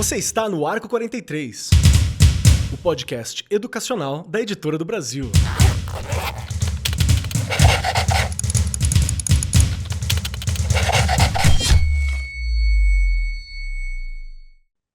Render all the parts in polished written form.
Você está no Arco 43, o podcast educacional da Editora do Brasil.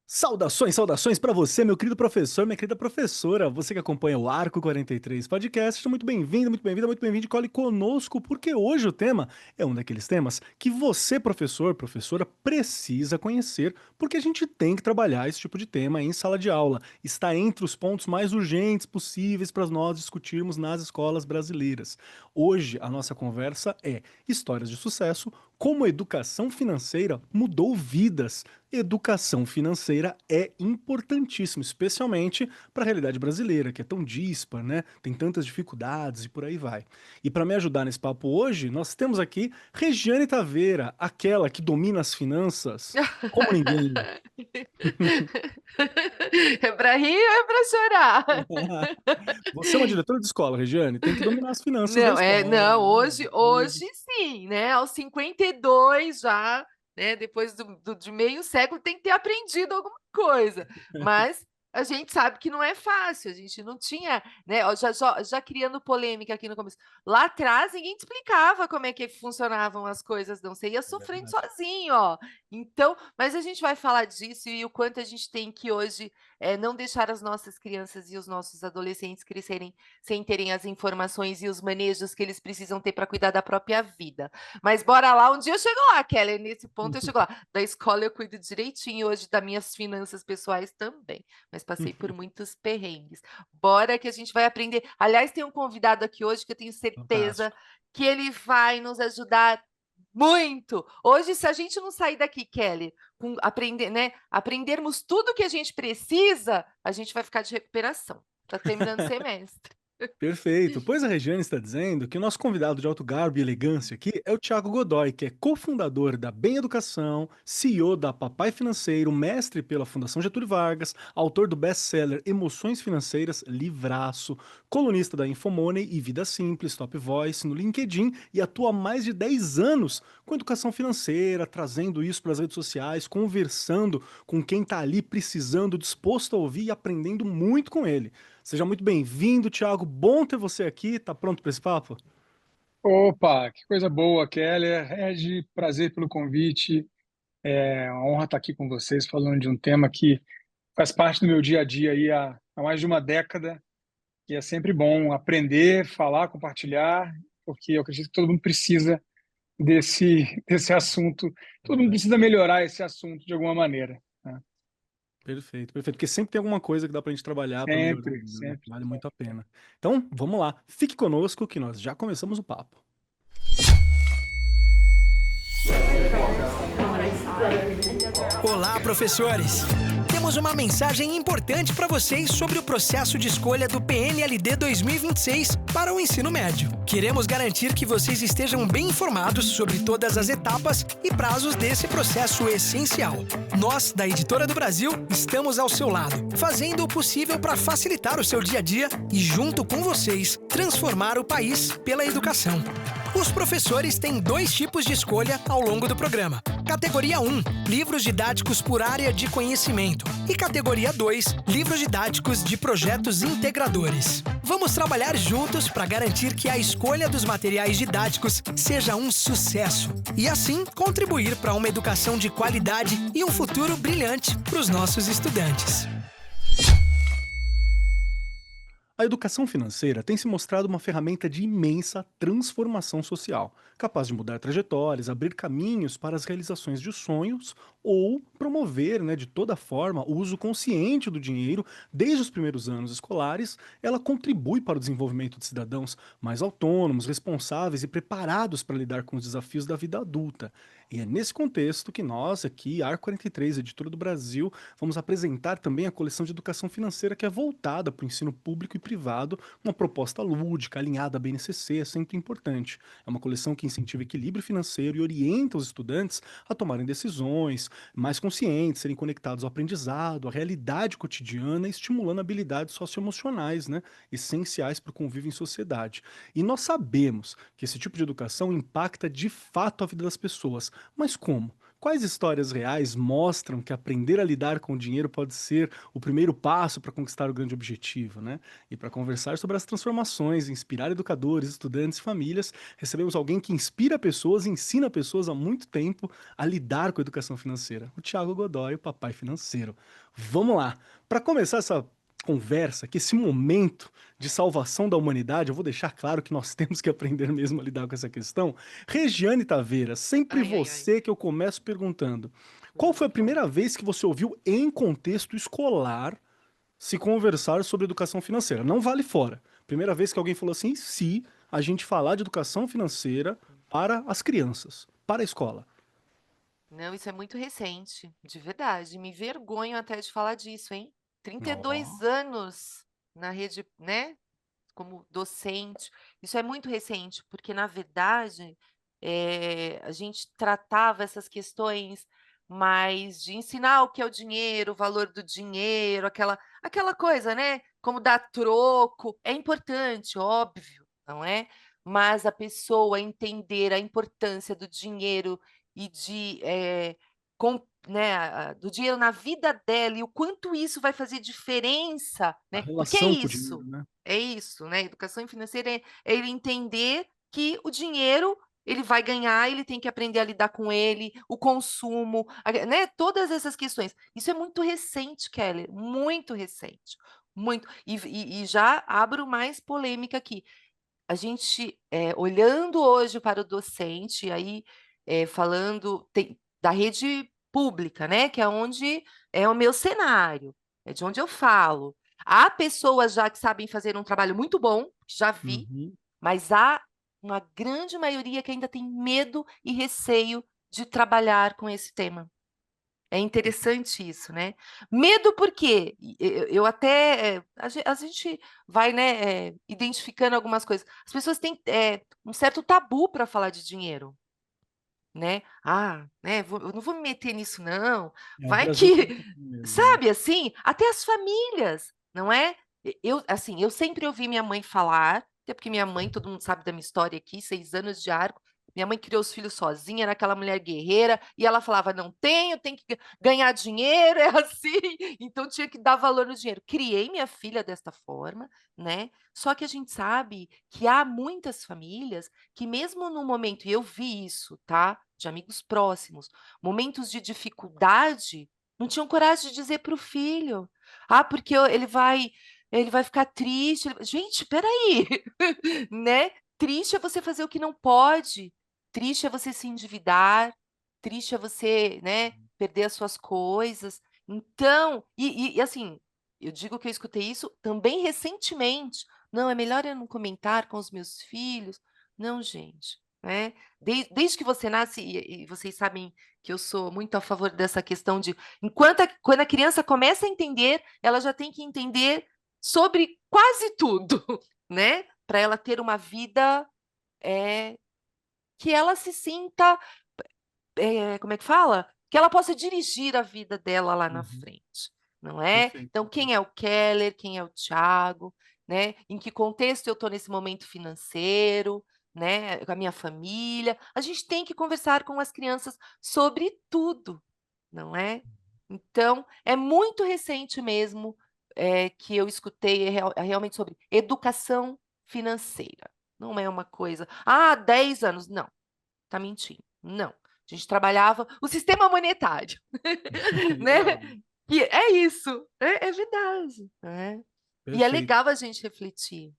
Saudações para você, meu querido professor, minha querida professora, você que acompanha o Arco 43 Podcast, seja muito bem-vindo, muito bem-vinda, muito bem-vindo, cole conosco, porque hoje o tema é um daqueles temas que você, professor, professora, precisa conhecer, porque a gente tem que trabalhar esse tipo de tema em sala de aula. Está entre os pontos mais urgentes possíveis para nós discutirmos nas escolas brasileiras. Hoje a nossa conversa é Histórias de Sucesso, como a educação financeira mudou vidas. Educação financeira é importantíssimo, especialmente para a realidade brasileira, que é tão dispar, né? Tem tantas dificuldades e por aí vai. E para me ajudar nesse papo hoje, nós temos aqui Regiane Taveira, aquela que domina as finanças como ninguém. É pra rir ou é pra chorar? Você é uma diretora de escola, Regiane, tem que dominar as finanças da Não, escola. não, hoje sim, né? Aos 52 já, né? Depois de meio século tem que ter aprendido alguma coisa. Mas a gente sabe que não é fácil, a gente não tinha, né? Ó, já criando polêmica aqui no começo. Lá atrás ninguém te explicava como é que funcionavam as coisas, não. Você ia sofrendo sozinho, ó. Então, mas a gente vai falar disso e o quanto a gente tem que hoje não deixar as nossas crianças e os nossos adolescentes crescerem sem terem as informações e os manejos que eles precisam ter para cuidar da própria vida. Mas bora lá, um dia eu chego lá, Kelly, nesse ponto eu chego lá. Da escola eu cuido direitinho, hoje das minhas finanças pessoais também, mas passei por muitos perrengues. Bora que a gente vai aprender. Aliás, tem um convidado aqui hoje que eu tenho certeza Fantástico. que ele vai nos ajudar muito. Hoje, se a gente não sair daqui, Kelly, com aprender, né, aprendermos tudo que a gente precisa, a gente vai ficar de recuperação. Tá terminando o semestre. Perfeito. Pois a Regiane está dizendo que o nosso convidado de alto garbo e elegância aqui é o Thiago Godoy, que é cofundador da Bem Educação, CEO da Papai Financeiro, mestre pela Fundação Getúlio Vargas, autor do best-seller Emoções Financeiras, livraço, colunista da Infomoney e Vida Simples, Top Voice no LinkedIn e atua há mais de 10 anos com educação financeira, trazendo isso para as redes sociais, conversando com quem está ali precisando, disposto a ouvir e aprendendo muito com ele. Seja muito bem-vindo, Thiago. Bom ter você aqui. Tá pronto para esse papo? Opa, que coisa boa, Keller. Regi, prazer pelo convite. É uma honra estar aqui com vocês falando de um tema que faz parte do meu dia a dia aí há mais de uma década, e é sempre bom aprender, falar, compartilhar, porque eu acredito que todo mundo precisa desse assunto, todo mundo Verdade. precisa melhorar esse assunto de alguma maneira, né? Perfeito, perfeito. Porque sempre tem alguma coisa que dá pra gente trabalhar para melhorar a Sempre, vida, né? sempre. Vale muito a pena. Então, vamos lá. Fique conosco que nós já começamos o papo. Olá, professores! Temos uma mensagem importante para vocês sobre o processo de escolha do PNLD 2026 para o ensino médio. Queremos garantir que vocês estejam bem informados sobre todas as etapas e prazos desse processo essencial. Nós, da Editora do Brasil, estamos ao seu lado, fazendo o possível para facilitar o seu dia a dia e, junto com vocês, transformar o país pela educação. Os professores têm 2 tipos de escolha ao longo do programa. Categoria 1, livros didáticos por área de conhecimento. E categoria 2, livros didáticos de projetos integradores. Vamos trabalhar juntos para garantir que a escolha dos materiais didáticos seja um sucesso. E assim, contribuir para uma educação de qualidade e um futuro brilhante para os nossos estudantes. A educação financeira tem se mostrado uma ferramenta de imensa transformação social, capaz de mudar trajetórias, abrir caminhos para as realizações de sonhos ou promover, né, de toda forma, o uso consciente do dinheiro desde os primeiros anos escolares. Ela contribui para o desenvolvimento de cidadãos mais autônomos, responsáveis e preparados para lidar com os desafios da vida adulta. E é nesse contexto que nós, aqui, Arco 43, Editora do Brasil, vamos apresentar também a coleção de educação financeira que é voltada para o ensino público e privado, uma proposta lúdica, alinhada à BNCC, é sempre importante. É uma coleção que incentiva equilíbrio financeiro e orienta os estudantes a tomarem decisões mais conscientes, serem conectados ao aprendizado, à realidade cotidiana, estimulando habilidades socioemocionais, né, essenciais para o convívio em sociedade. E nós sabemos que esse tipo de educação impacta de fato a vida das pessoas. Mas como? Quais histórias reais mostram que aprender a lidar com o dinheiro pode ser o primeiro passo para conquistar o grande objetivo, né? E para conversar sobre as transformações, inspirar educadores, estudantes e famílias, recebemos alguém que inspira pessoas e ensina pessoas há muito tempo a lidar com a educação financeira. O Thiago Godoy, o papai financeiro. Vamos lá. Para começar essa conversa, que esse momento de salvação da humanidade, eu vou deixar claro que nós temos que aprender mesmo a lidar com essa questão. Regiane Taveira, sempre Ai, ai, ai. você que eu começo perguntando. Qual foi a primeira vez que você ouviu em contexto escolar se conversar sobre educação financeira? Não vale fora. Primeira vez que alguém falou assim, se a gente falar de educação financeira para as crianças, para a escola. Não, isso é muito recente, de verdade. Me vergonho até de falar disso, hein? 32 Ó. anos na rede, né? Como docente. Isso é muito recente, porque, na verdade, a gente tratava essas questões mais de ensinar o que é o dinheiro, o valor do dinheiro, aquela coisa, né? Como dar troco. É importante, óbvio, não é? Mas a pessoa entender a importância do dinheiro e do dinheiro na vida dela e o quanto isso vai fazer diferença, A né? Porque relação com o dinheiro, né? é isso, né? Educação financeira é ele entender que o dinheiro ele vai ganhar, ele tem que aprender a lidar com ele, o consumo, né? Todas essas questões. Isso é muito recente, Keller, muito recente. Muito. E já abro mais polêmica aqui. A gente, olhando hoje para o docente, aí falando da rede pública, né? Que é onde é o meu cenário, é de onde eu falo. Há pessoas já que sabem fazer um trabalho muito bom, já vi, Uhum. mas há uma grande maioria que ainda tem medo e receio de trabalhar com esse tema. É interessante isso, né? Medo por quê? Eu até a gente vai, né, identificando algumas coisas. As pessoas têm um certo tabu para falar de dinheiro, né? Ah, né? Eu não vou me meter nisso, não. O Vai Brasil tem um que, pouquinho mesmo, né? sabe, assim, até as famílias, não é? Assim, eu sempre ouvi minha mãe falar, até porque minha mãe, todo mundo sabe da minha história aqui, 6 anos de arco. Minha mãe criou os filhos sozinha, era aquela mulher guerreira, e ela falava: não tenho, tem que ganhar dinheiro, é assim, então tinha que dar valor no dinheiro. Criei minha filha desta forma, né? Só que a gente sabe que há muitas famílias que, mesmo no momento, e eu vi isso, tá? De amigos próximos, momentos de dificuldade, não tinham coragem de dizer para o filho: ah, porque ele vai ficar triste. Gente, peraí, né? Triste é você fazer o que não pode, triste é você se endividar, triste é você, né, perder as suas coisas. Então, e assim, eu digo que eu escutei isso também recentemente. Não, é melhor eu não comentar com os meus filhos. Não, gente, né? Desde que você nasce, e vocês sabem que eu sou muito a favor dessa questão de, quando a criança começa a entender, ela já tem que entender sobre quase tudo, né? Para ela ter uma vida que ela se sinta, como é que fala? Que ela possa dirigir a vida dela lá na Uhum. frente, não é? Perfeito, Então, quem perfeito. é o Keller, quem é o Thiago, né? Em que contexto eu estou nesse momento financeiro, né? Com a minha família. A gente tem que conversar com as crianças sobre tudo, não é? Então, é muito recente mesmo que eu escutei realmente sobre educação financeira. Não é uma coisa, 10 anos. Não, tá mentindo. Não. A gente trabalhava o sistema monetário, né? Legal. Que é isso, é verdade, né? E é Perfeito. legal a gente refletir.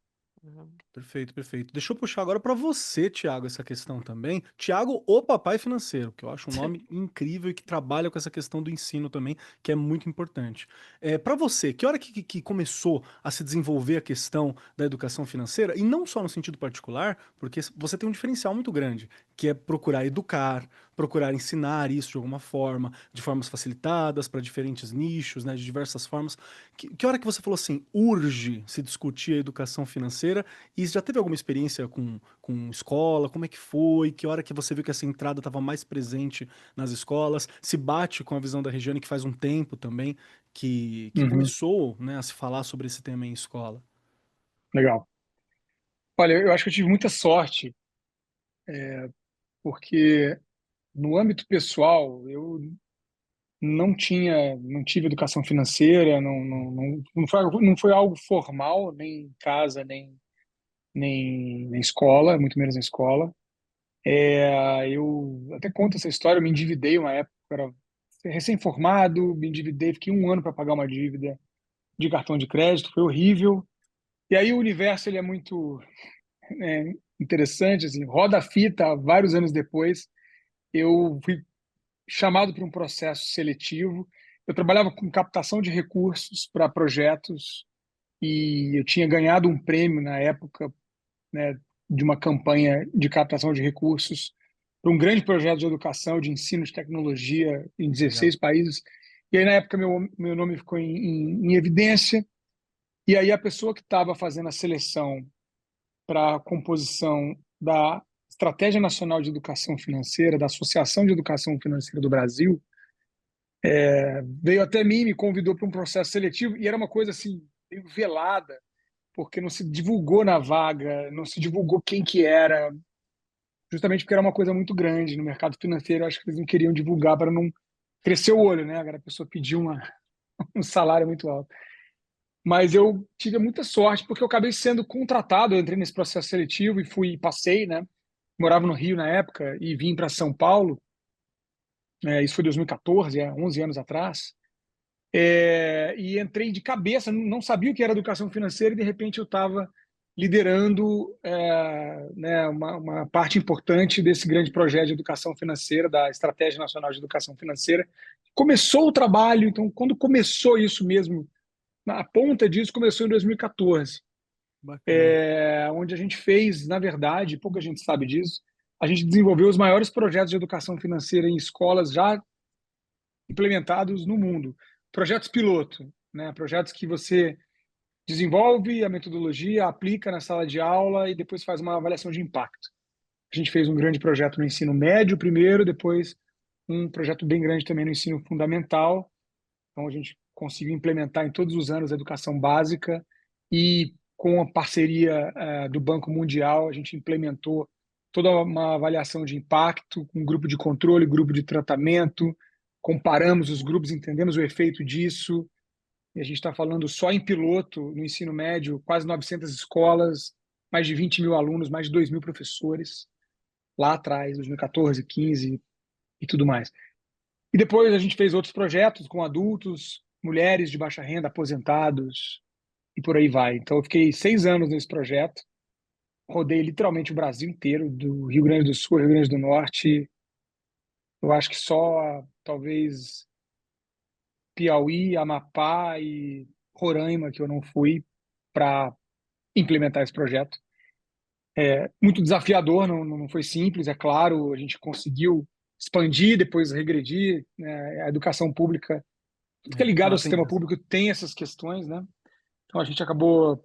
Uhum. Perfeito, perfeito. Deixa eu puxar agora para você, Thiago, essa questão também. Thiago, o papai financeiro, que eu acho um nome incrível e que trabalha com essa questão do ensino também, que é muito importante. Para você, que hora que começou a se desenvolver a questão da educação financeira, e não só no sentido particular, porque você tem um diferencial muito grande, que é procurar educar, procurar ensinar isso de alguma forma, de formas facilitadas, para diferentes nichos, né, de diversas formas. Que hora que você falou assim, urge se discutir a educação financeira? E já teve alguma experiência com escola? Como é que foi? Que hora que você viu que essa entrada estava mais presente nas escolas? Se bate com a visão da Regiane, que faz um tempo também que Uhum, começou, né, a se falar sobre esse tema em escola. legal. Olha, eu acho que eu tive muita sorte, porque no âmbito pessoal, eu não tive educação financeira, não foi algo formal, nem em casa, nem na escola, muito menos na escola. Eu até conto essa história, eu me endividei uma época, eu era recém-formado, me endividei, fiquei um ano para pagar uma dívida de cartão de crédito, foi horrível. E aí o universo ele é muito interessante, assim, roda a fita, vários anos depois, eu fui chamado para um processo seletivo. Eu trabalhava com captação de recursos para projetos e eu tinha ganhado um prêmio na época, né, de uma campanha de captação de recursos para um grande projeto de educação, de ensino de tecnologia em Legal. 16 países. E aí, na época, meu nome ficou em evidência. E aí, a pessoa que estava fazendo a seleção para a composição da Estratégia Nacional de Educação Financeira, da Associação de Educação Financeira do Brasil, veio até mim, me convidou para um processo seletivo, e era uma coisa assim, meio velada, porque não se divulgou na vaga, não se divulgou quem que era, justamente porque era uma coisa muito grande no mercado financeiro. Acho que eles não queriam divulgar para não crescer o olho, né? Agora a pessoa pediu um salário muito alto. Mas eu tive muita sorte, porque eu acabei sendo contratado, eu entrei nesse processo seletivo e passei, né? Morava no Rio na época e vim para São Paulo, isso foi em 2014, 11 anos atrás. E entrei de cabeça, não sabia o que era educação financeira e de repente eu estava liderando né, uma parte importante desse grande projeto de educação financeira, da Estratégia Nacional de Educação Financeira. Começou o trabalho, então quando começou isso mesmo, a ponta disso começou em 2014, Bacana. onde a gente fez, na verdade, pouca gente sabe disso, a gente desenvolveu os maiores projetos de educação financeira em escolas já implementados no mundo. Projetos piloto, né? Projetos que você desenvolve a metodologia, aplica na sala de aula e depois faz uma avaliação de impacto. A gente fez um grande projeto no ensino médio primeiro, depois um projeto bem grande também no ensino fundamental. Então a gente conseguiu implementar em todos os anos a educação básica e com a parceria do Banco Mundial, a gente implementou toda uma avaliação de impacto, com um grupo de controle, grupo de tratamento, comparamos os grupos, entendemos o efeito disso, e a gente está falando só em piloto, no ensino médio, quase 900 escolas, mais de 20 mil alunos, mais de 2 mil professores, lá atrás, 2014, 15 e tudo mais. E depois a gente fez outros projetos com adultos, mulheres de baixa renda, aposentados, e por aí vai. Então eu fiquei 6 anos nesse projeto, rodei literalmente o Brasil inteiro, do Rio Grande do Sul, Rio Grande do Norte. Eu acho que só, talvez, Piauí, Amapá e Roraima que eu não fui para implementar esse projeto. Muito desafiador, não foi simples, é claro, a gente conseguiu expandir, depois regredir, né? A educação pública, tudo que é ligado ao Ela tem sistema essa. público tem essas questões, né? Então a gente acabou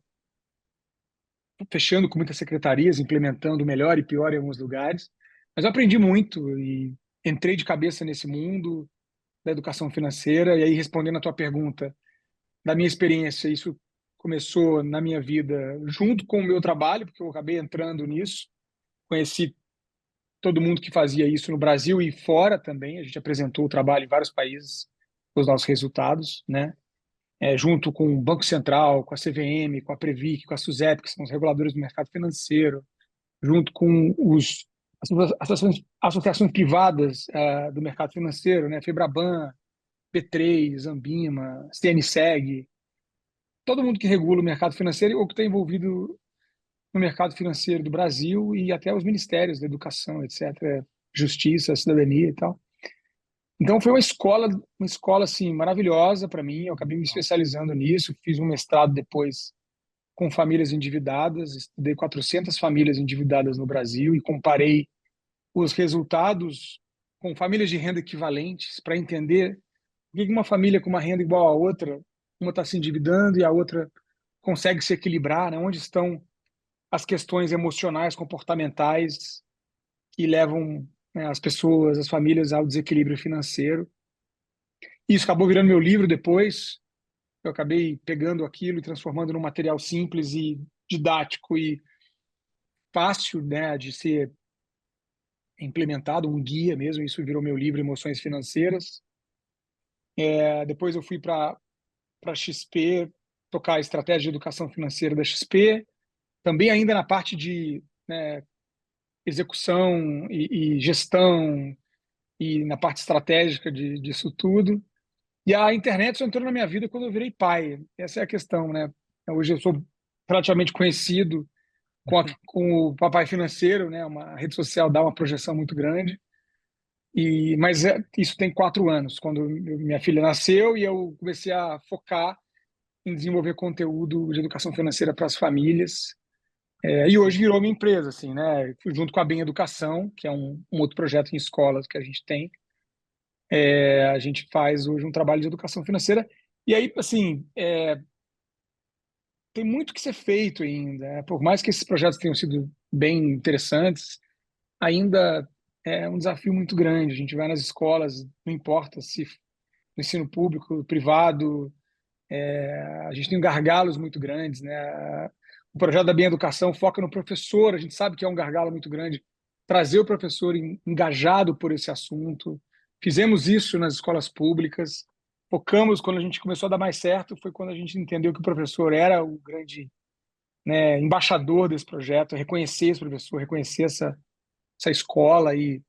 fechando com muitas secretarias, implementando melhor e pior em alguns lugares, mas eu aprendi muito e entrei de cabeça nesse mundo da educação financeira. E aí, respondendo a tua pergunta, da minha experiência, isso começou na minha vida junto com o meu trabalho, porque eu acabei entrando nisso. Conheci todo mundo que fazia isso no Brasil e fora também. A gente apresentou o trabalho em vários países, os nossos resultados, né? Junto com o Banco Central, com a CVM, com a Previc, com a SUSEP, que são os reguladores do mercado financeiro, junto com associações privadas do mercado financeiro, né? Febraban, B3, Ambima, CNSEG, todo mundo que regula o mercado financeiro ou que está envolvido no mercado financeiro do Brasil e até os ministérios da educação, etc., justiça, cidadania e tal. Então foi uma escola assim maravilhosa para mim. Eu acabei me especializando nisso, fiz um mestrado depois com famílias endividadas, estudei 400 famílias endividadas no Brasil e comparei os resultados com famílias de renda equivalentes para entender por que uma família com uma renda igual à outra, uma está se endividando e a outra consegue se equilibrar, né? Onde estão as questões emocionais, comportamentais que levam, né, as pessoas, as famílias ao desequilíbrio financeiro. Isso acabou virando meu livro depois. Eu acabei pegando aquilo e transformando num material simples e didático e fácil, né, de ser implementado, um guia mesmo, isso virou meu livro Emoções Financeiras. Depois eu fui para a XP, tocar a estratégia de educação financeira da XP, também ainda na parte de, né, execução e gestão e na parte estratégica disso tudo. E a internet só entrou na minha vida quando eu virei pai. Essa é a questão, né? Hoje eu sou praticamente conhecido com o Papai Financeiro, né? Uma rede social dá uma projeção muito grande. Mas isso tem 4 anos, quando minha filha nasceu e eu comecei a focar em desenvolver conteúdo de educação financeira para as famílias. E hoje virou minha empresa, assim, né? Junto com a Bem Educação, que é um outro projeto em escolas que a gente tem. A gente faz hoje um trabalho de educação financeira. E aí, assim, tem muito que ser feito ainda, né? Por mais que esses projetos tenham sido bem interessantes, ainda é um desafio muito grande. A gente vai nas escolas, não importa se no ensino público, privado, a gente tem gargalos muito grandes, né? O projeto da Bem Educação foca no professor, a gente sabe que é um gargalo muito grande, trazer o professor engajado por esse assunto. Fizemos isso nas escolas públicas, focamos, quando a gente começou a dar mais certo, foi quando a gente entendeu que o professor era o grande, né, embaixador desse projeto, reconhecer esse professor, reconhecer essa escola e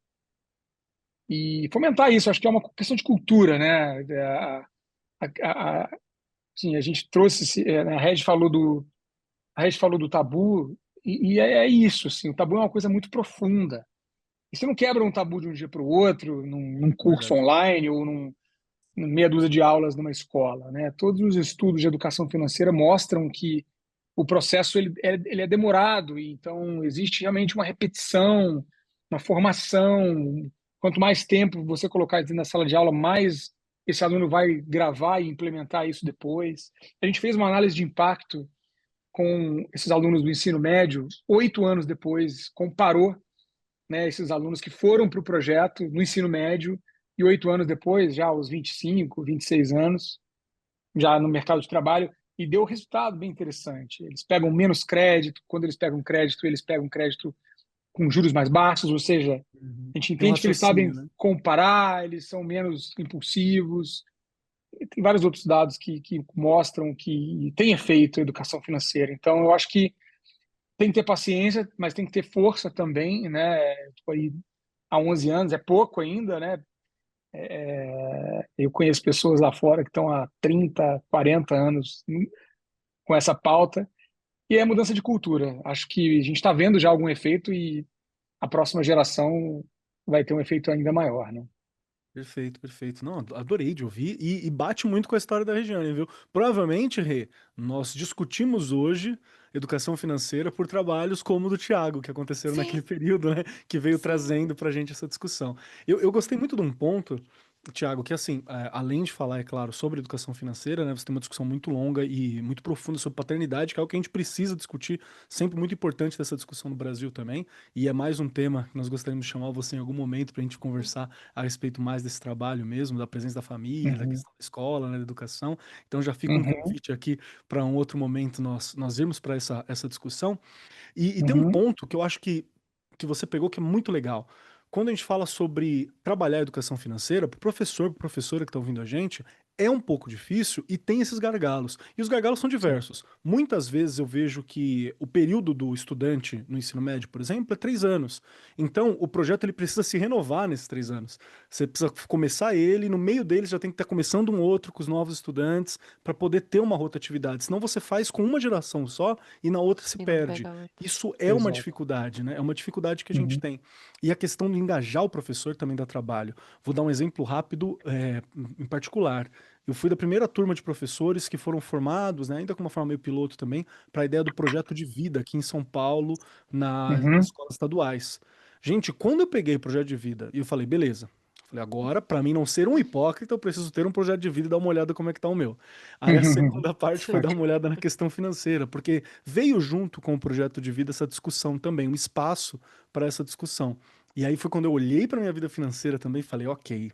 fomentar isso. Acho que é uma questão de cultura, né? Sim, a gente trouxe, a Regi falou do tabu, e é isso, assim, o tabu é uma coisa muito profunda. E você não quebra um tabu de um dia para o outro, num curso Verdade. online ou meia dúzia de aulas numa escola, né? Todos os estudos de educação financeira mostram que o processo ele é demorado, e então existe realmente uma repetição, uma formação. Quanto mais tempo você colocar dentro da sala de aula, mais esse aluno vai gravar e implementar isso depois. A gente fez uma análise de impacto com esses alunos do ensino médio, 8 anos depois, comparou, né, esses alunos que foram para o projeto no ensino médio e 8 anos depois, já aos 25, 26 anos, já no mercado de trabalho, e deu um resultado bem interessante. Eles pegam menos crédito, quando eles pegam crédito com juros mais baixos, ou seja, Uhum. a gente Tem um entende que eles sabem raciocínio, né? comparar, eles são menos impulsivos. E tem vários outros dados que mostram que tem efeito a educação financeira. Então, eu acho que tem que ter paciência, mas tem que ter força também, né? Tipo, aí, há 11 anos é pouco ainda, né? Eu conheço pessoas lá fora que estão há 30, 40 anos com essa pauta, e é mudança de cultura. Acho que a gente está vendo já algum efeito e a próxima geração vai ter um efeito ainda maior, né? Perfeito, perfeito. Não, adorei de ouvir e bate muito com a história da Regiane, viu? Provavelmente, Rê, nós discutimos hoje educação financeira por trabalhos como o do Thiago, que aconteceram Sim, naquele período, né? Que veio sim. trazendo pra gente essa discussão. Eu gostei muito de um ponto, Thiago, que assim, além de falar, é claro, sobre educação financeira, né? Você tem uma discussão muito longa e muito profunda sobre paternidade, que é algo que a gente precisa discutir, sempre muito importante dessa discussão no Brasil também. E é mais um tema que nós gostaríamos de chamar você em algum momento para a gente conversar a respeito mais desse trabalho mesmo, da presença da família, da Uhum, questão da escola, né, da educação. Então já fica um uhum, convite aqui para um outro momento nós irmos para essa discussão. E tem um uhum, ponto que eu acho que você pegou que é muito legal. Quando a gente fala sobre trabalhar a educação financeira, para o professor, para professora que está ouvindo a gente, é um pouco difícil e tem esses gargalos. E os gargalos são sim, diversos. Muitas vezes eu vejo que o período do estudante no ensino médio, por exemplo, é 3 anos. Então, o projeto ele precisa se renovar nesses 3 anos. Você precisa começar ele, e no meio dele já tem que estar começando um outro com os novos estudantes para poder ter uma rotatividade. Senão você faz com uma geração só e na outra se E não perde. pega outra. Isso é uma exato. dificuldade, né? É uma dificuldade que a gente Uhum, tem. E a questão de engajar o professor também dá trabalho. Vou dar um exemplo rápido, em particular. Eu fui da primeira turma de professores que foram formados, né, ainda com uma forma meio piloto também, para a ideia do projeto de vida aqui em São Paulo, nas uhum, escolas estaduais. Gente, quando eu peguei o projeto de vida e eu falei, beleza. Falei, agora, para mim não ser um hipócrita, eu preciso ter um projeto de vida e dar uma olhada como é que tá o meu. Aí a uhum, segunda parte foi dar saca. uma olhada na questão financeira, porque veio junto com o projeto de vida essa discussão também, um espaço para essa discussão. E aí foi quando eu olhei para minha vida financeira também e falei, ok,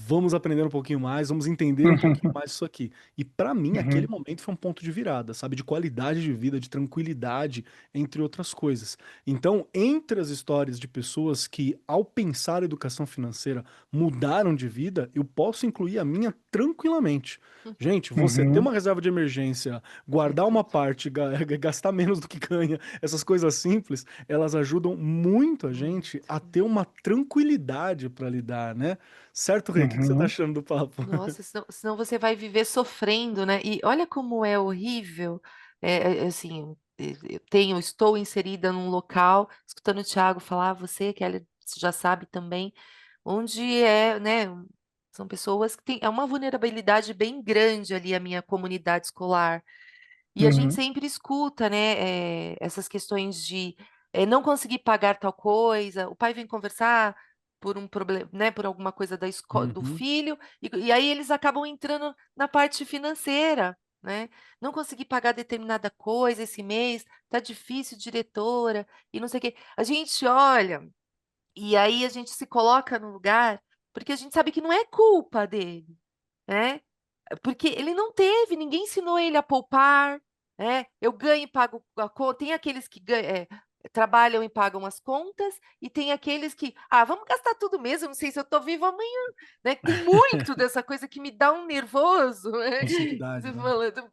vamos aprender um pouquinho mais, vamos entender um pouquinho mais isso aqui. E para mim, aquele Uhum, momento foi um ponto de virada, sabe? De qualidade de vida, de tranquilidade, entre outras coisas. Então, entre as histórias de pessoas que, ao pensar educação financeira, mudaram de vida, eu posso incluir a minha tranquilamente. Gente, você ter uhum, uma reserva de emergência, É guardar uma tudo. parte, gastar menos do que ganha, essas coisas simples, elas ajudam muito a gente a Muito. ter uma tranquilidade para lidar, né? Certo, Rei? O que que você tá uhum, achando do papo? Nossa, senão você vai viver sofrendo, né? E olha como é horrível. Assim, estou inserida num local, escutando o Thiago falar, você, Kelly, você já sabe também, onde né? São pessoas que têm uma vulnerabilidade bem grande ali, a minha comunidade escolar. E a gente uhum, sempre escuta, né, essas questões de não conseguir pagar tal coisa, o pai vem conversar por um problema, né, por alguma coisa do Uhum. filho, e aí eles acabam entrando na parte financeira, né? Não consegui pagar determinada coisa esse mês, tá difícil, diretora, e não sei o quê. A gente olha, e aí a gente se coloca no lugar, porque a gente sabe que não é culpa dele, né? Porque ele não teve, ninguém ensinou ele a poupar, né? Eu ganho e pago a conta. Tem aqueles que trabalham e pagam as contas, e tem aqueles que, vamos gastar tudo mesmo, não sei se eu estou vivo amanhã, né? Tem muito dessa coisa que me dá um nervoso, né? Facilidade, Você né? falando,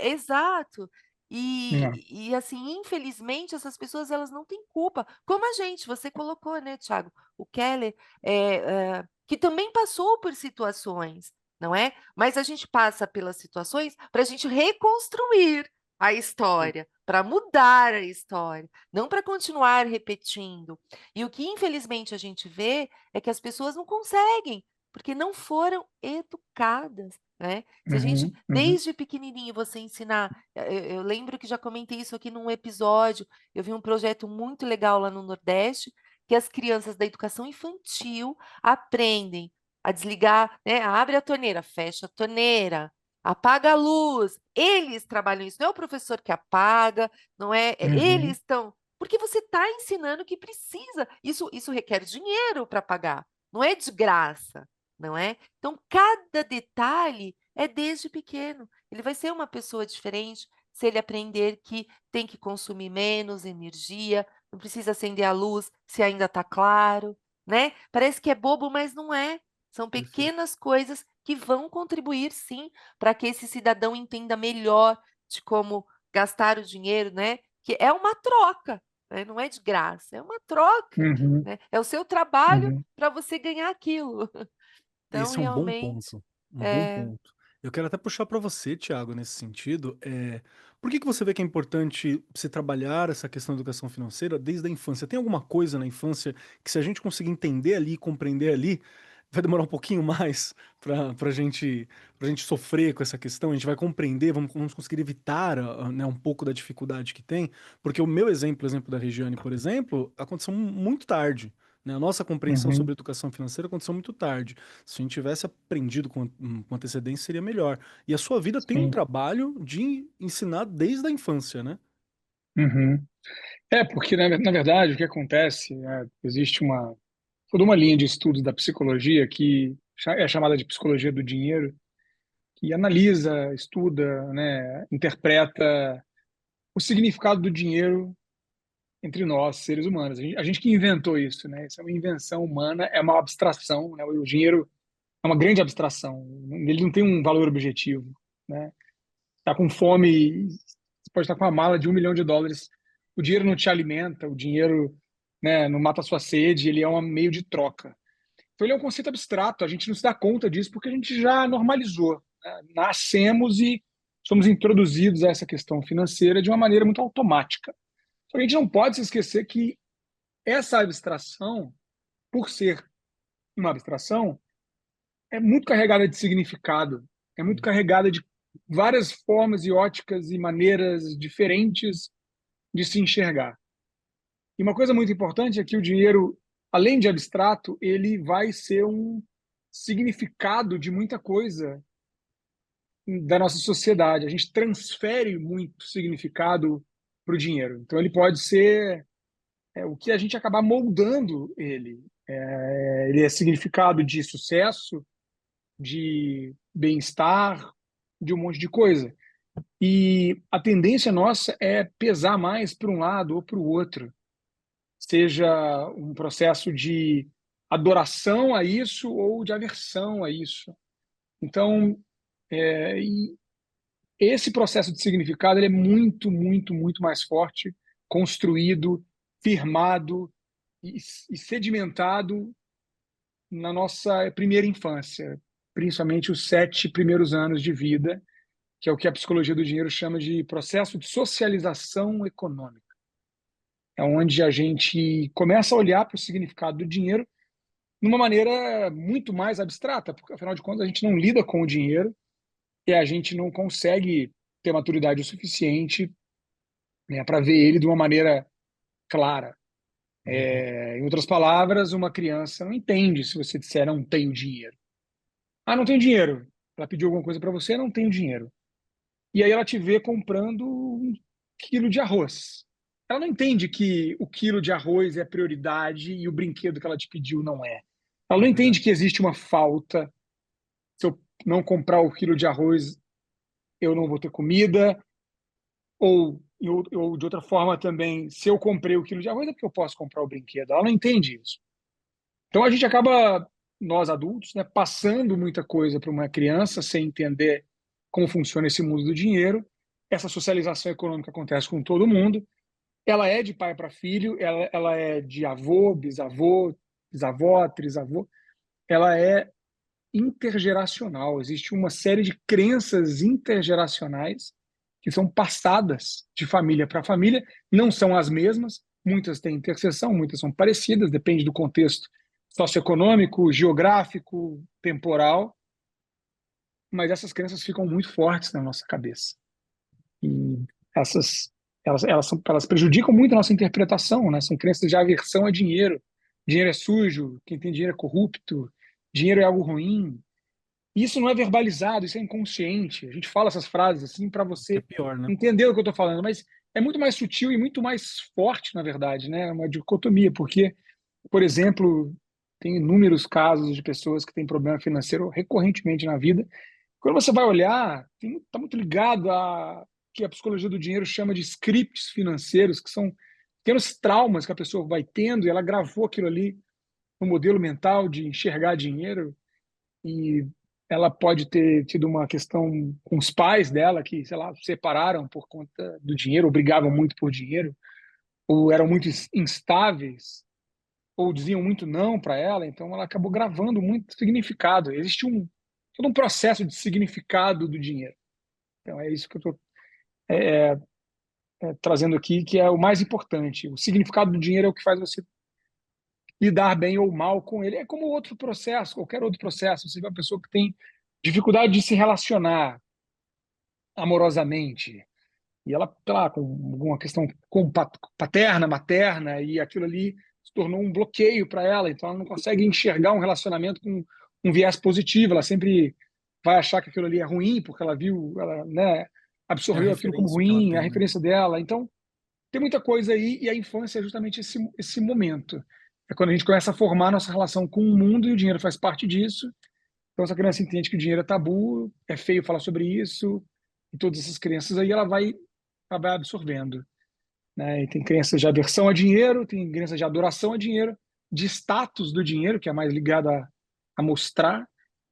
exato. não, E assim, infelizmente, essas pessoas elas não têm culpa. Como a gente, você colocou, né, Thiago? O Keller, que também passou por situações, não é? Mas a gente passa pelas situações para a gente reconstruir a história, para mudar a história, não para continuar repetindo. E o que infelizmente a gente vê é que as pessoas não conseguem, porque não foram educadas, né? Se a gente, uhum, uhum, desde pequenininho, você ensinar, eu lembro que já comentei isso aqui num episódio, eu vi um projeto muito legal lá no Nordeste, que as crianças da educação infantil aprendem a desligar, né? Abre a torneira, fecha a torneira, apaga a luz. Eles trabalham isso, não é o professor que apaga, não é? Eles uhum, estão. Porque você está ensinando que precisa. Isso requer dinheiro para pagar, não é de graça, não é? Então, cada detalhe é desde pequeno. Ele vai ser uma pessoa diferente se ele aprender que tem que consumir menos energia, não precisa acender a luz se ainda está claro, né? Parece que é bobo, mas não é. São Perfeito. pequenas coisas que vão contribuir, sim, para que esse cidadão entenda melhor de como gastar o dinheiro, né? Que é uma troca, né? Não é de graça, é uma troca, uhum, né? É o seu trabalho uhum. para você ganhar aquilo. Então, Esse é um bom realmente, ponto. Um bom é, ponto. Eu quero até puxar para você, Thiago, nesse sentido. Por que que você vê que é importante se trabalhar essa questão da educação financeira desde a infância? Tem alguma coisa na infância que, se a gente conseguir entender ali, compreender ali, vai demorar um pouquinho mais para gente sofrer com essa questão? A gente vai compreender, vamos conseguir evitar, né, um pouco da dificuldade que tem? Porque o meu exemplo, o exemplo da Regiane, por exemplo, aconteceu muito tarde. Né? A nossa compreensão sobre Uhum, educação financeira aconteceu muito tarde. Se a gente tivesse aprendido com antecedência, seria melhor. E a sua vida tem um sim. trabalho de ensinar desde a infância, né? Uhum. Porque, na verdade, o que acontece, existe toda uma linha de estudos da psicologia que é chamada de psicologia do dinheiro, que analisa, estuda, né, interpreta o significado do dinheiro entre nós, seres humanos. A gente que inventou isso, né? Isso é uma invenção humana, é uma abstração, né? O dinheiro é uma grande abstração. Ele não tem um valor objetivo, né? Tá com fome, você pode estar com uma mala de US$ 1 milhão. O dinheiro não te alimenta, o dinheiro, né, não mata a sua sede, ele é um meio de troca. Então ele é um conceito abstrato, a gente não se dá conta disso porque a gente já normalizou, né? Nascemos e somos introduzidos a essa questão financeira de uma maneira muito automática. Só que a gente não pode se esquecer que essa abstração, por ser uma abstração, é muito carregada de significado, é muito carregada de várias formas e óticas e maneiras diferentes de se enxergar. E uma coisa muito importante é que o dinheiro, além de abstrato, ele vai ser um significado de muita coisa da nossa sociedade. A gente transfere muito significado para o dinheiro. Então, ele pode ser o que a gente acabar moldando ele. Ele é significado de sucesso, de bem-estar, de um monte de coisa. E a tendência nossa é pesar mais para um lado ou para o outro, seja um processo de adoração a isso ou de aversão a isso. Então, e esse processo de significado ele é muito, muito, muito mais forte, construído, firmado e sedimentado na nossa primeira infância, principalmente os 7 primeiros anos de vida, que é o que a psicologia do dinheiro chama de processo de socialização econômica. É onde a gente começa a olhar para o significado do dinheiro de uma maneira muito mais abstrata, porque afinal de contas a gente não lida com o dinheiro e a gente não consegue ter maturidade o suficiente, né, para ver ele de uma maneira clara. Em outras palavras, uma criança não entende se você disser não tenho dinheiro. Ah, não tenho dinheiro. Ela pediu alguma coisa para você, não tenho dinheiro. E aí ela te vê comprando 1 quilo de arroz. Ela não entende que o quilo de arroz é prioridade e o brinquedo que ela te pediu não é. Ela não entende que existe uma falta. Se eu não comprar o quilo de arroz, eu não vou ter comida. Ou de outra forma também, se eu comprei o quilo de arroz, é porque eu posso comprar o brinquedo. Ela não entende isso. Então a gente acaba, nós adultos, né, passando muita coisa para uma criança sem entender como funciona esse mundo do dinheiro. Essa socialização econômica acontece com todo mundo. Ela é de pai para filho, ela é de avô, bisavô, bisavó, trisavô. Ela é intergeracional. Existe uma série de crenças intergeracionais que são passadas de família para família. Não são as mesmas, muitas têm interseção, muitas são parecidas, depende do contexto socioeconômico, geográfico, temporal, mas essas crenças ficam muito fortes na nossa cabeça. E elas prejudicam muito a nossa interpretação, né? São crenças de aversão a dinheiro. Dinheiro é sujo, quem tem dinheiro é corrupto, dinheiro é algo ruim. Isso não é verbalizado, isso é inconsciente. A gente fala essas frases assim para Que é você pior, né? entender o que eu estou falando, mas é muito mais sutil e muito mais forte, na verdade, né? É uma dicotomia, porque, por exemplo, tem inúmeros casos de pessoas que têm problema financeiro recorrentemente na vida. Quando você vai olhar, está muito ligado a que a psicologia do dinheiro chama de scripts financeiros, que são pequenos traumas que a pessoa vai tendo, e ela gravou aquilo ali no modelo mental de enxergar dinheiro, e ela pode ter tido uma questão com os pais dela que, sei lá, separaram por conta do dinheiro, ou brigavam muito por dinheiro, ou eram muito instáveis, ou diziam muito não para ela, então ela acabou gravando muito significado. Existe todo um processo de significado do dinheiro. Então é isso que eu estou trazendo aqui, que é o mais importante. O significado do dinheiro é o que faz você lidar bem ou mal com ele. É como outro processo, qualquer outro processo. Você vê uma pessoa que tem dificuldade de se relacionar amorosamente, e ela, sei lá, com alguma questão paterna, materna, e aquilo ali se tornou um bloqueio para ela, então ela não consegue enxergar um relacionamento com um viés positivo, ela sempre vai achar que aquilo ali é ruim, porque ela viu, ela, né, É a absorveu aquilo como referência que ela ruim, é a tem, né? referência dela. Então, tem muita coisa aí, e a infância é justamente esse momento. É quando a gente começa a formar nossa relação com o mundo, e o dinheiro faz parte disso. Então, essa criança entende que o dinheiro é tabu, é feio falar sobre isso, e todas essas crenças aí ela vai acabar absorvendo, né? E tem crenças de aversão a dinheiro, tem crenças de adoração a dinheiro, de status do dinheiro, que é mais ligado a mostrar,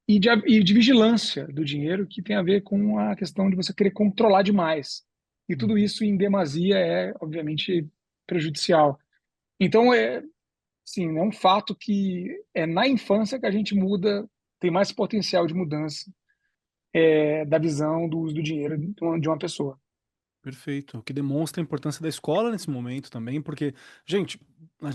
e de vigilância do dinheiro, que tem a ver com a questão de você querer controlar demais. E tudo isso em demasia é, obviamente, prejudicial. Então, sim, é um fato que é na infância que a gente muda, tem mais potencial de mudança da visão do uso do dinheiro de uma pessoa. Perfeito. O que demonstra a importância da escola nesse momento também, porque, gente,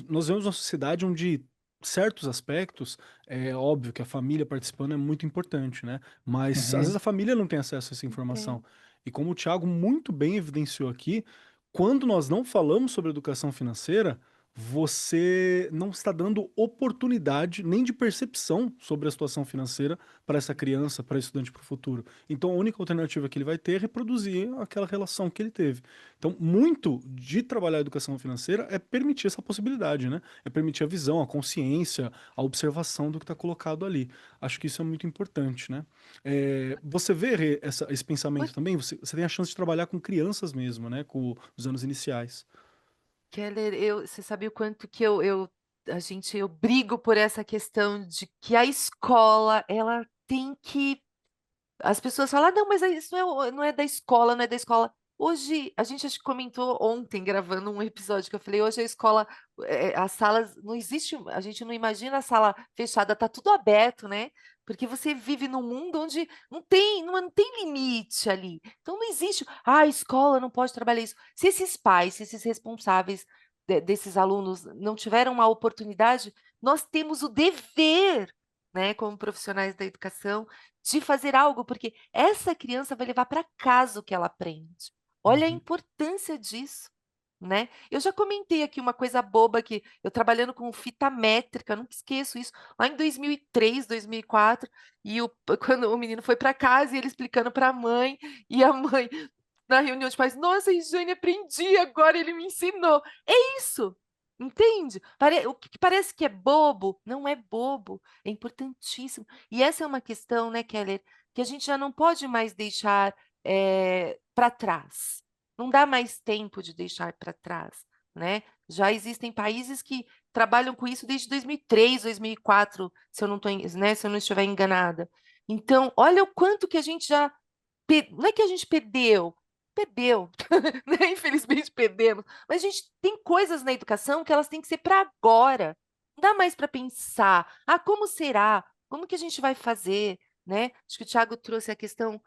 nós vemos uma sociedade onde certos aspectos, é óbvio que a família participando é muito importante, né? Mas às vezes Uhum. a família não tem acesso a essa informação. E como o Thiago muito bem evidenciou aqui, quando nós não falamos sobre educação financeira, você não está dando oportunidade nem de percepção sobre a situação financeira para essa criança, para estudante para o futuro. Então, a única alternativa que ele vai ter é reproduzir aquela relação que ele teve. Então, muito de trabalhar a educação financeira é permitir essa possibilidade, né? É permitir a visão, a consciência, a observação do que está colocado ali. Acho que isso é muito importante, né? Você vê esse pensamento também? Você tem a chance de trabalhar com crianças mesmo, né? Com os anos iniciais. Keller, você sabe o quanto que eu brigo por essa questão de que a escola, ela tem que. As pessoas falam, não, mas isso não é da escola, não é da escola. Hoje, a gente acho que comentou ontem, gravando um episódio, que eu falei, hoje a escola, as salas, não existe, a gente não imagina a sala fechada, tá tudo aberto, né? Porque você vive num mundo onde não tem limite ali. Então não existe, a escola não pode trabalhar isso. Se esses pais, se esses responsáveis desses alunos não tiveram uma oportunidade, nós temos o dever, né, como profissionais da educação, de fazer algo, porque essa criança vai levar para casa o que ela aprende. Olha a Uhum. importância disso, né? Eu já comentei aqui uma coisa boba que eu trabalhando com fita métrica, nunca esqueço isso, lá em 2003, 2004, quando o menino foi para casa e ele explicando para a mãe, e a mãe na reunião de pais, nossa, Regiane, aprendi agora, ele me ensinou. É isso, entende? O que parece que é bobo, não é bobo, é importantíssimo. E essa é uma questão, né, Keller, que a gente já não pode mais deixar para trás. Não dá mais tempo de deixar para trás, né? Já existem países que trabalham com isso desde 2003, 2004, se eu não tô, né, se eu não estiver enganada. Então, olha o quanto que a gente já não é que a gente perdeu, né? Infelizmente perdemos, mas a gente tem coisas na educação que elas têm que ser para agora. Não dá mais para pensar, como será? Como que a gente vai fazer, né? Acho que o Thiago trouxe a questão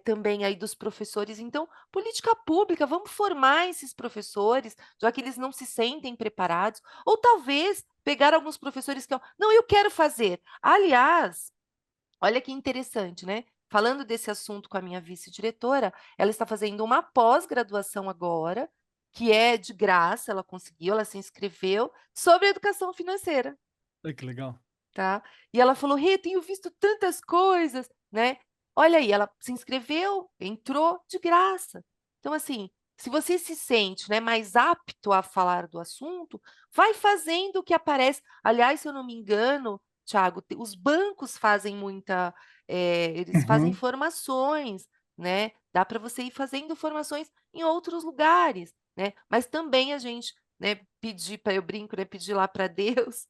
também aí dos professores. Então, política pública, vamos formar esses professores, já que eles não se sentem preparados, ou talvez pegar alguns professores que, não, eu quero fazer. Aliás, olha que interessante, né? Falando desse assunto com a minha vice-diretora, ela está fazendo uma pós-graduação agora, que é de graça, ela conseguiu, ela se inscreveu, sobre educação financeira, Ai, que legal. tá? E ela falou, Rê, tenho visto tantas coisas, né? Olha aí, ela se inscreveu, entrou de graça. Então, assim, se você se sente, né, mais apto a falar do assunto, vai fazendo o que aparece. Aliás, se eu não me engano, Thiago, os bancos fazem eles fazem Uhum. formações, né? Dá para você ir fazendo formações em outros lugares, né? Mas também a gente, né, pedir para, eu brinco, né, pedir lá para Deus,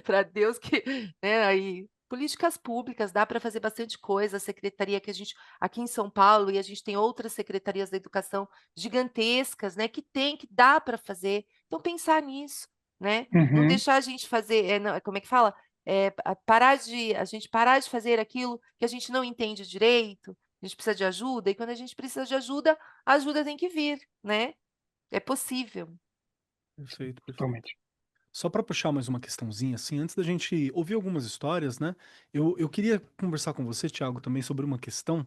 para Deus que, né, aí políticas públicas, dá para fazer bastante coisa, a secretaria que a gente aqui em São Paulo, e a gente tem outras secretarias da educação gigantescas, né, que dá para fazer. Então pensar nisso, né? Não Uhum. deixar a gente fazer, não, como é que fala? A gente parar de fazer aquilo que a gente não entende direito, a gente precisa de ajuda, e quando a gente precisa de ajuda, a ajuda tem que vir, né? É possível. Perfeito, perfeito. Totalmente. Só para puxar mais uma questãozinha, assim, antes da gente ouvir algumas histórias, né? Eu queria conversar com você, Thiago, também sobre uma questão.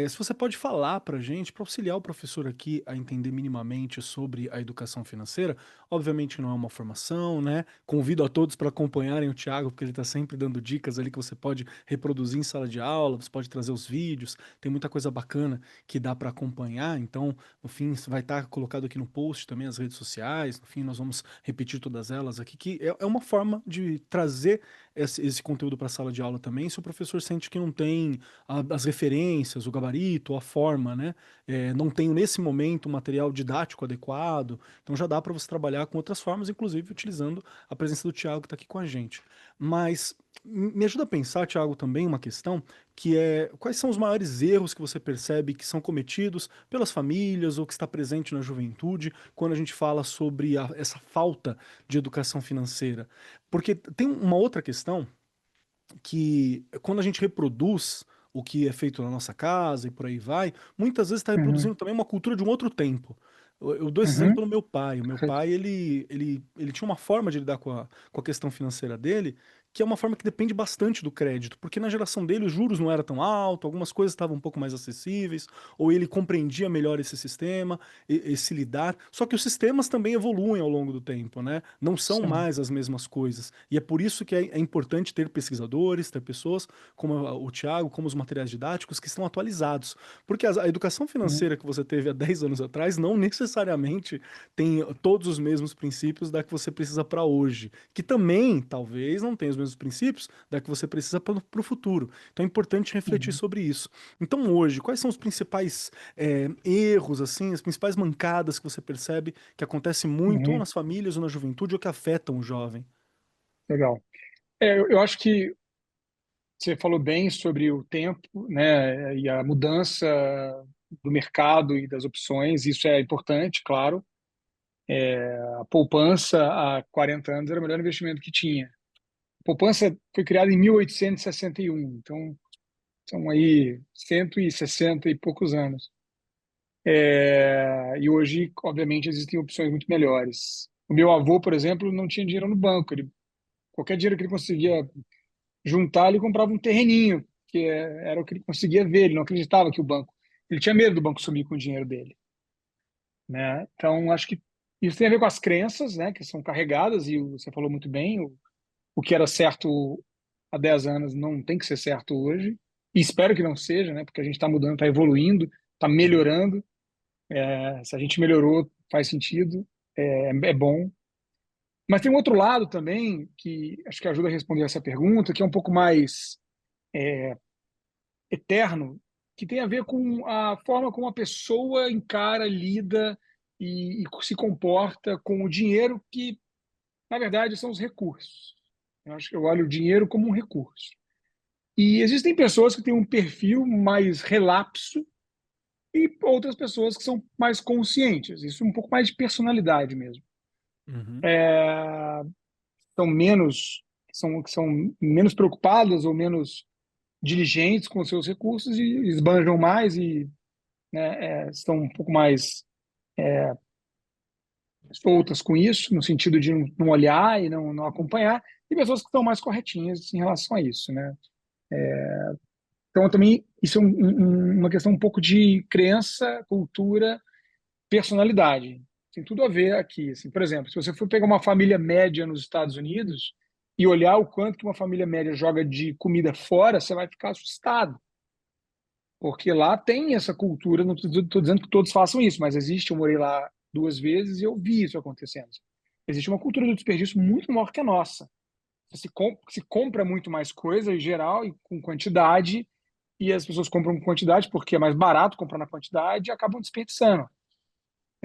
Se você pode falar para a gente, para auxiliar o professor aqui a entender minimamente sobre a educação financeira, obviamente não é uma formação, né? Convido a todos para acompanharem o Thiago, porque ele está sempre dando dicas ali que você pode reproduzir em sala de aula, você pode trazer os vídeos, tem muita coisa bacana que dá para acompanhar. Então, no fim, vai estar colocado aqui no post também as redes sociais, no fim, nós vamos repetir todas elas aqui, que é uma forma de trazer esse conteúdo para a sala de aula também, se o professor sente que não tem as referências, o gabarito, a forma, né? Não tenho nesse momento um material didático adequado, então já dá para você trabalhar com outras formas, inclusive utilizando a presença do Thiago que está aqui com a gente. Mas me ajuda a pensar, Thiago, também uma questão que é quais são os maiores erros que você percebe que são cometidos pelas famílias ou que está presente na juventude quando a gente fala sobre essa falta de educação financeira? Porque tem uma outra questão que quando a gente reproduz o que é feito na nossa casa e por aí vai, muitas vezes está Uhum. reproduzindo também uma cultura de um outro tempo. Eu dou esse exemplo Uhum. pelo meu pai. O meu Perfeito. pai, ele tinha uma forma de lidar com a questão financeira dele que é uma forma que depende bastante do crédito, porque na geração dele os juros não eram tão altos, algumas coisas estavam um pouco mais acessíveis, ou ele compreendia melhor esse sistema, esse lidar. Só que os sistemas também evoluem ao longo do tempo, né? Não são Sim. mais as mesmas coisas. E é por isso que é importante ter pesquisadores, ter pessoas como o Thiago, como os materiais didáticos que estão atualizados. Porque a educação Uhum. financeira que você teve há 10 anos atrás não necessariamente tem todos os mesmos princípios da que você precisa para hoje, que também talvez não tenha os mesmos princípios da que você precisa para o futuro. Então é importante refletir Uhum. sobre isso. Então hoje, quais são os principais erros, assim, as principais mancadas que você percebe que acontece muito ou Uhum. nas famílias ou na juventude ou que afetam o jovem? Legal. Eu acho que você falou bem sobre o tempo, né, e a mudança do mercado e das opções. Isso é importante, claro. A poupança há 40 anos era o melhor investimento que tinha. A poupança foi criada em 1861, então são aí 160 e poucos anos. E hoje, obviamente, existem opções muito melhores. O meu avô, por exemplo, não tinha dinheiro no banco. Qualquer dinheiro que ele conseguia juntar, ele comprava um terreninho, que era o que ele conseguia ver. Ele não acreditava que o banco. Ele tinha medo do banco sumir com o dinheiro dele, né? Então, acho que isso tem a ver com as crenças, né, que são carregadas, e você falou muito bem, o que era certo há 10 anos não tem que ser certo hoje, e espero que não seja, né, porque a gente está mudando, está evoluindo, está Sim. melhorando. Se a gente melhorou, faz sentido, é bom. Mas tem um outro lado também, que acho que ajuda a responder essa pergunta, que é um pouco mais eterno, que tem a ver com a forma como a pessoa encara, lida e se comporta com o dinheiro, que, na verdade, são os recursos. Eu acho que eu olho o dinheiro como um recurso. E existem pessoas que têm um perfil mais relapso e outras pessoas que são mais conscientes. Isso é um pouco mais de personalidade mesmo. Uhum. É, são menos preocupadas ou menos diligentes com os seus recursos e esbanjam mais e, né, estão um pouco mais soltas com isso, no sentido de não olhar e não acompanhar, e pessoas que estão mais corretinhas em relação a isso, né? Então, também, isso é uma questão um pouco de crença, cultura, personalidade. Tem tudo a ver aqui. Assim, por exemplo, se você for pegar uma família média nos Estados Unidos e olhar o quanto que uma família média joga de comida fora, você vai ficar assustado. Porque lá tem essa cultura, não estou dizendo que todos façam isso, mas existe, eu morei lá 2 vezes e eu vi isso acontecendo. Existe uma cultura do desperdício muito maior que a nossa. Se compra muito mais coisa em geral e com quantidade, e as pessoas compram com quantidade porque é mais barato comprar na quantidade e acabam desperdiçando.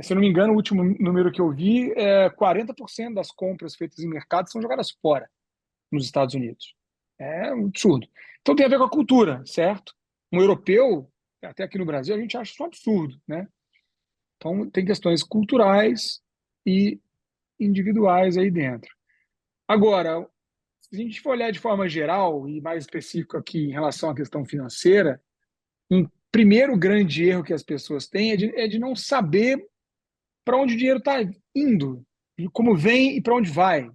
Se eu não me engano, o último número que eu vi é 40% das compras feitas em mercado são jogadas fora nos Estados Unidos. É um absurdo. Então tem a ver com a cultura, certo? Um europeu, até aqui no Brasil, a gente acha isso um absurdo, né? Então tem questões culturais e individuais aí dentro. Agora, se a gente for olhar de forma geral e mais específico aqui em relação à questão financeira, um primeiro grande erro que as pessoas têm é de não saber para onde o dinheiro está indo, e como vem e para onde vai.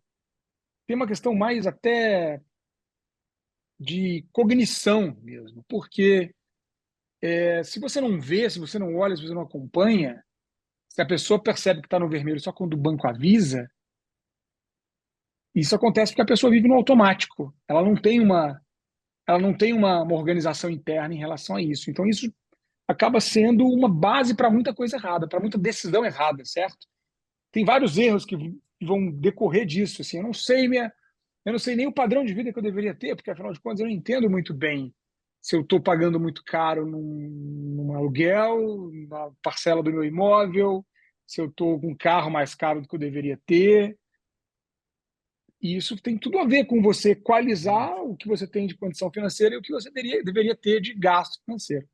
Tem uma questão mais até de cognição mesmo, porque se você não vê, se você não olha, se você não acompanha, se a pessoa percebe que está no vermelho só quando o banco avisa, isso acontece porque a pessoa vive no automático. Ela não tem uma organização interna em relação a isso. Então isso acaba sendo uma base para muita coisa errada, para muita decisão errada, certo? Tem vários erros que vão decorrer disso. Assim, eu não sei nem o padrão de vida que eu deveria ter, porque afinal de contas eu não entendo muito bem se eu estou pagando muito caro num aluguel, na parcela do meu imóvel, se eu estou com um carro mais caro do que eu deveria ter. E isso tem tudo a ver com você equalizar o que você tem de condição financeira e o que você deveria ter de gasto financeiro.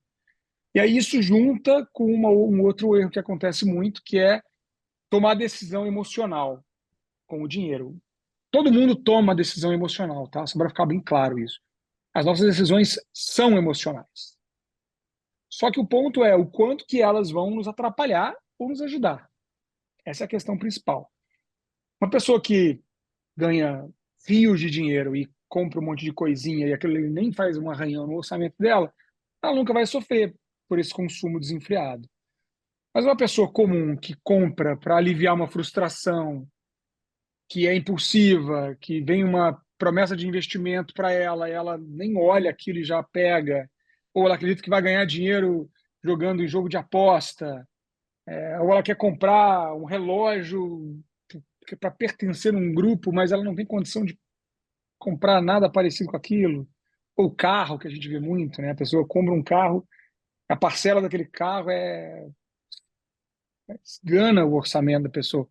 E aí isso junta com um outro erro que acontece muito, que é tomar decisão emocional com o dinheiro. Todo mundo toma decisão emocional, tá? Só para ficar bem claro isso. As nossas decisões são emocionais. Só que o ponto é o quanto que elas vão nos atrapalhar ou nos ajudar. Essa é a questão principal. Uma pessoa que ganha rios de dinheiro e compra um monte de coisinha e aquilo ali nem faz um arranhão no orçamento dela, ela nunca vai sofrer por esse consumo desenfreado. Mas uma pessoa comum que compra para aliviar uma frustração, que é impulsiva, que vem uma promessa de investimento para ela, e ela nem olha aquilo e já pega, ou ela acredita que vai ganhar dinheiro jogando em jogo de aposta, ou ela quer comprar um relógio para pertencer a um grupo, mas ela não tem condição de comprar nada parecido com aquilo, ou carro, que a gente vê muito, né? A pessoa compra um carro, a parcela daquele carro esgana o orçamento da pessoa.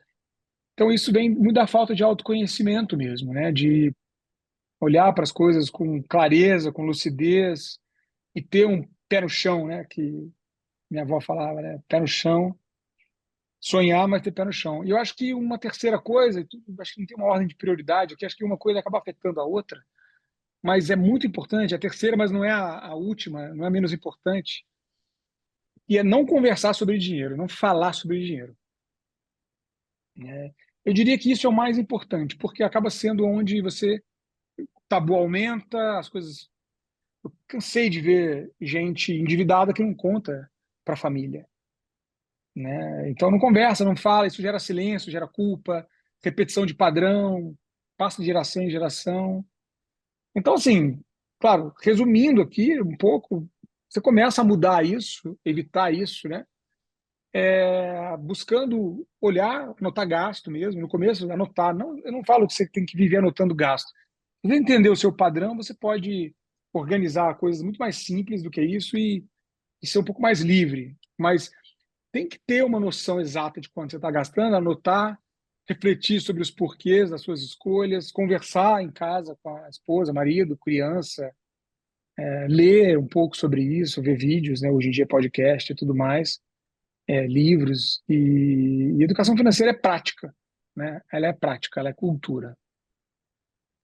Então isso vem muito da falta de autoconhecimento mesmo, né? De olhar para as coisas com clareza, com lucidez e ter um pé no chão, né? Que minha avó falava, né? Pé no chão, sonhar, mas ter pé no chão. E eu acho que uma terceira coisa, acho que não tem uma ordem de prioridade aqui, acho que uma coisa acaba afetando a outra, mas é muito importante, a terceira, mas não é a última, não é menos importante, e é não conversar sobre dinheiro, não falar sobre dinheiro. Eu diria que isso é o mais importante, porque acaba sendo onde o tabu aumenta, as coisas... Eu cansei de ver gente endividada que não conta para a família, né? Então não conversa, não fala, isso gera silêncio, gera culpa, repetição de padrão, passa de geração em geração. Então, assim, claro, resumindo aqui um pouco, você começa a mudar isso, evitar isso, né? Buscando olhar, anotar gasto mesmo. No começo, anotar. Não, eu não falo que você tem que viver anotando gasto. Se você entender o seu padrão, você pode organizar coisas muito mais simples do que isso e ser um pouco mais livre. Mas tem que ter uma noção exata de quanto você está gastando, anotar, refletir sobre os porquês das suas escolhas, conversar em casa com a esposa, marido, criança, ler um pouco sobre isso, ver vídeos, né? Hoje em dia podcast e tudo mais. Livros, e educação financeira é prática, né? Ela é prática, ela é cultura.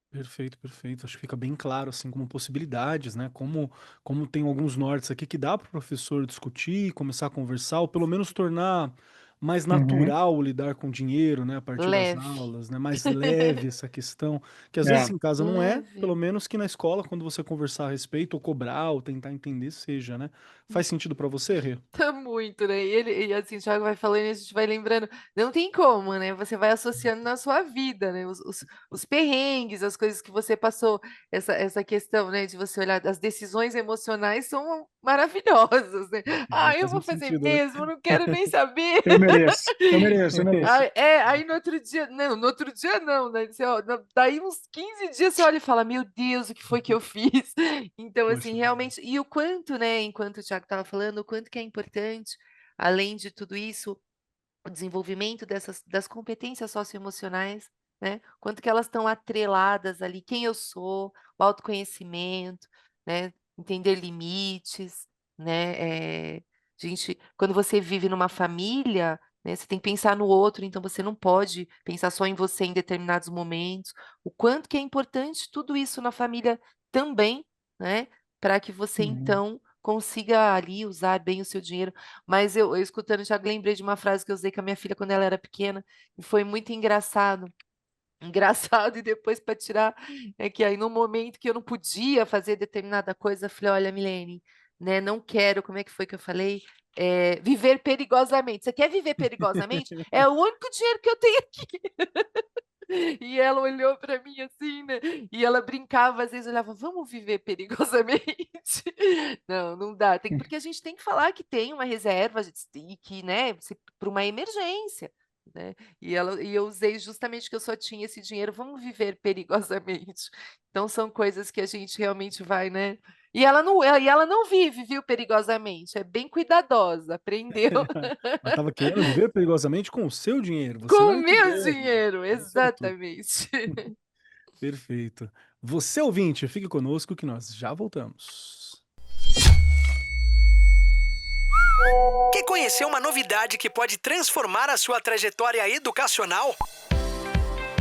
Perfeito, perfeito. Acho que fica bem claro, assim, como possibilidades, né? Como tem alguns nortes aqui que dá para o professor discutir, começar a conversar, ou pelo menos tornar mais Uhum. natural lidar com dinheiro, né? A partir das Leve. aulas, né? Mais leve essa questão, que às vezes É. em casa não é, Leve. pelo menos que na escola, quando você conversar a respeito, ou cobrar, ou tentar entender, seja, né? Faz sentido para você, Rê? Tá muito, né? E assim, o Thiago vai falando e a gente vai lembrando. Não tem como, né? Você vai associando na sua vida, né? Os perrengues, as coisas que você passou, essa questão, né? De você olhar, as decisões emocionais são maravilhosas, né? Ah, eu Faz vou muito fazer sentido, né? mesmo, não quero nem saber. Eu mereço, eu mereço, eu mereço. Aí no outro dia, não, no outro dia não, né? Daí uns 15 dias você olha e fala, meu Deus, o que foi que eu fiz? Então, assim, Poxa, realmente, e o quanto, né, enquanto o Thiago estava falando, o quanto que é importante, além de tudo isso, o desenvolvimento das competências socioemocionais, né? Quanto que elas estão atreladas ali, quem eu sou, o autoconhecimento, né? Entender limites, né? Gente, quando você vive numa família, né, você tem que pensar no outro, então você não pode pensar só em você em determinados momentos. O quanto que é importante tudo isso na família também, né? Para que você, Uhum. então, consiga ali usar bem o seu dinheiro. Mas eu escutando o Thiago, lembrei de uma frase que eu usei com a minha filha quando ela era pequena, e foi muito engraçado. Engraçado, e depois para tirar, é que aí no momento que eu não podia fazer determinada coisa, eu falei: "Olha, Milene, né, não quero", como é que foi que eu falei? Viver perigosamente. Você quer viver perigosamente? É o único dinheiro que eu tenho aqui. E ela olhou para mim assim, né, e ela brincava, às vezes olhava: "Vamos viver perigosamente?". Não, não dá, porque a gente tem que falar que tem uma reserva, e que, né, para uma emergência, né. E eu usei justamente que eu só tinha esse dinheiro, vamos viver perigosamente. Então são coisas que a gente realmente vai, né. E ela não vive, viu, perigosamente, é bem cuidadosa, aprendeu. ela estava querendo viver perigosamente com o seu dinheiro, você Com não o meu entendeu. dinheiro, Acertou. exatamente. Perfeito. Você ouvinte, fique conosco que nós já voltamos. Quer conhecer uma novidade que pode transformar a sua trajetória educacional?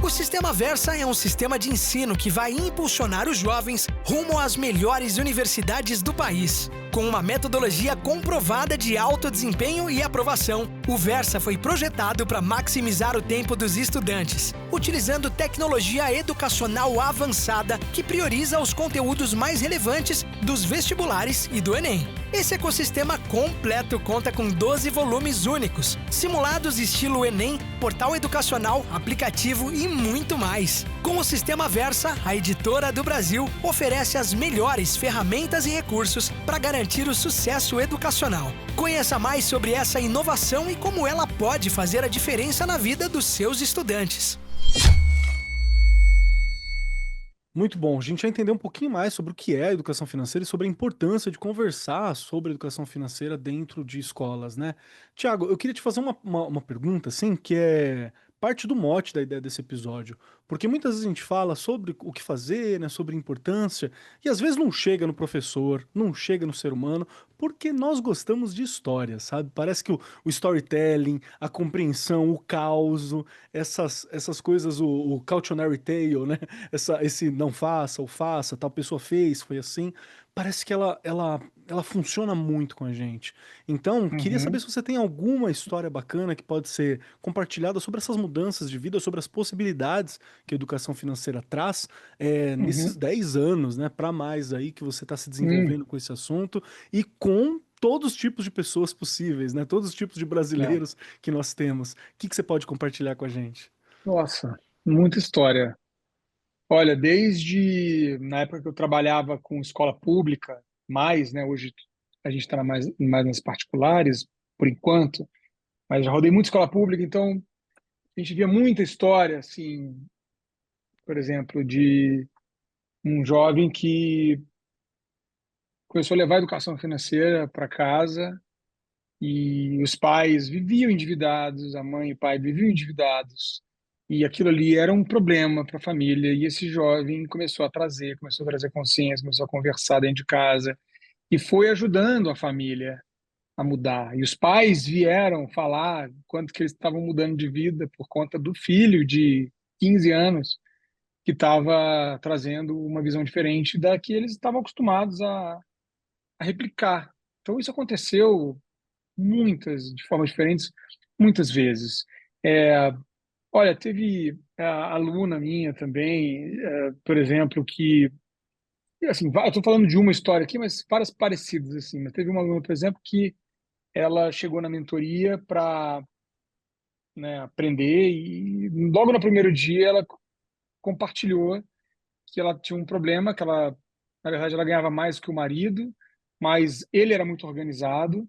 O Sistema Versa é um sistema de ensino que vai impulsionar os jovens rumo às melhores universidades do país. Com uma metodologia comprovada de alto desempenho e aprovação, o Versa foi projetado para maximizar o tempo dos estudantes, utilizando tecnologia educacional avançada que prioriza os conteúdos mais relevantes dos vestibulares e do Enem. Esse ecossistema completo conta com 12 volumes únicos, simulados estilo Enem, portal educacional, aplicativo e muito mais. Com o sistema Versa, a editora do Brasil oferece as melhores ferramentas e recursos para garantir o sucesso educacional. Conheça mais sobre essa inovação e como ela pode fazer a diferença na vida dos seus estudantes. Muito bom. A gente vai entender um pouquinho mais sobre o que é a educação financeira e sobre a importância de conversar sobre educação financeira dentro de escolas, né? Tiago, eu queria te fazer uma pergunta, assim, que é parte do mote da ideia desse episódio. Porque muitas vezes a gente fala sobre o que fazer, né, sobre a importância, e às vezes não chega no professor, não chega no ser humano, porque nós gostamos de história, sabe? Parece que o storytelling, a compreensão, o causo, essas coisas, o cautionary tale, né? Esse não faça ou faça, tal pessoa fez, foi assim. Parece que ela funciona muito com a gente. Então, queria saber Uhum, se você tem alguma história bacana que pode ser compartilhada sobre essas mudanças de vida, sobre as possibilidades que a educação financeira traz, nesses uhum, 10 anos, né, para mais aí que você está se hum, desenvolvendo com esse assunto e com todos os tipos de pessoas possíveis, né? Todos os tipos de é. brasileiros que nós temos. O que que você pode compartilhar com a gente? Nossa, muita história. Olha, desde na época que eu trabalhava com escola pública, mais, né? Hoje a gente está mais nas particulares, por enquanto, mas já rodei muito escola pública, então a gente via muita história, assim, por exemplo, de um jovem que começou a levar a educação financeira para casa e os pais viviam endividados, a mãe e o pai viviam endividados, e aquilo ali era um problema para a família, e esse jovem começou a trazer consciência, começou a conversar dentro de casa, e foi ajudando a família a mudar. E os pais vieram falar quanto que eles estavam mudando de vida por conta do filho de 15 anos, que estava trazendo uma visão diferente da que eles estavam acostumados a replicar. Então, isso aconteceu de formas diferentes, muitas vezes. É, olha, teve a aluna minha também, por exemplo, que, assim, eu estou falando de uma história aqui, mas várias parecidas, assim. Mas teve uma aluna, por exemplo, que ela chegou na mentoria para, né, aprender e logo no primeiro dia ela compartilhou que ela tinha um problema, que ela, na verdade, ela ganhava mais que o marido, mas ele era muito organizado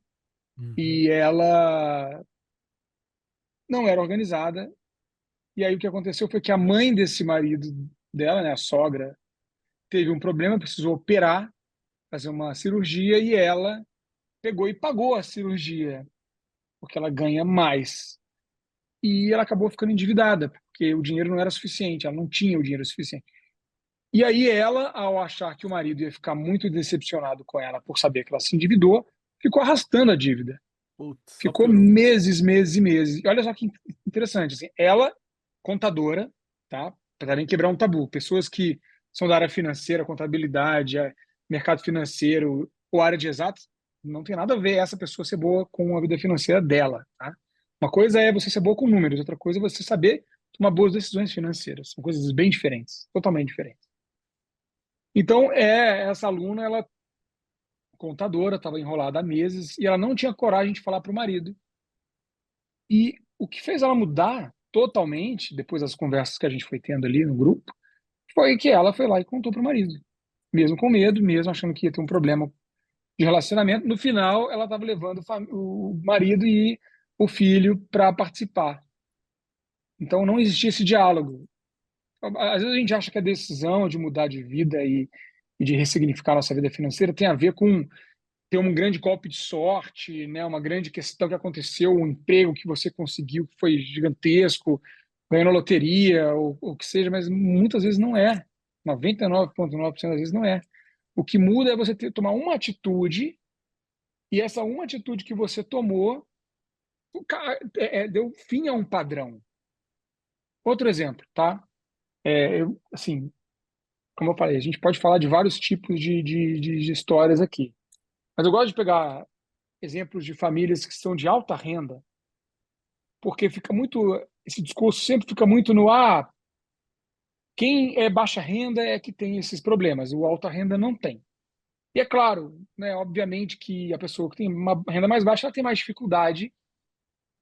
Uhum. e ela não era organizada. E aí o que aconteceu foi que a mãe desse marido dela, né, a sogra, teve um problema, precisou operar, fazer uma cirurgia e ela pegou e pagou a cirurgia, porque ela ganha mais. E ela acabou ficando endividada, porque o dinheiro não era suficiente, ela não tinha o dinheiro suficiente. E aí ela, ao achar que o marido ia ficar muito decepcionado com ela por saber que ela se endividou, ficou arrastando a dívida. Putz, só Ficou piorou. meses, meses e meses. E olha só que interessante, assim, ela, contadora, tá? Para também quebrar um tabu. Pessoas que são da área financeira, contabilidade, mercado financeiro ou área de exatas, não tem nada a ver essa pessoa ser boa com a vida financeira dela, tá? Uma coisa é você ser boa com números, outra coisa é você saber tomar boas decisões financeiras. São coisas bem diferentes, totalmente diferentes. Então, essa aluna, ela contadora, estava enrolada há meses e ela não tinha coragem de falar para o marido. E o que fez ela mudar totalmente, depois das conversas que a gente foi tendo ali no grupo, foi que ela foi lá e contou para o marido. Mesmo com medo, mesmo achando que ia ter um problema de relacionamento, no final ela estava levando o marido e o filho para participar. Então não existia esse diálogo. Às vezes a gente acha que a decisão de mudar de vida e de ressignificar nossa vida financeira tem a ver com ter um grande golpe de sorte, né? Uma grande questão que aconteceu, um emprego que você conseguiu que foi gigantesco, ganhou na loteria, ou o que seja, mas muitas vezes não é. 99,9% das vezes não é. O que muda é você tomar uma atitude, e essa uma atitude que você tomou deu fim a um padrão. Outro exemplo, tá? Assim, como eu falei, a gente pode falar de vários tipos de histórias aqui. Mas eu gosto de pegar exemplos de famílias que são de alta renda, porque fica muito, esse discurso sempre fica muito no quem é baixa renda é que tem esses problemas, o alta renda não tem. E é claro, né, obviamente que a pessoa que tem uma renda mais baixa ela tem mais dificuldade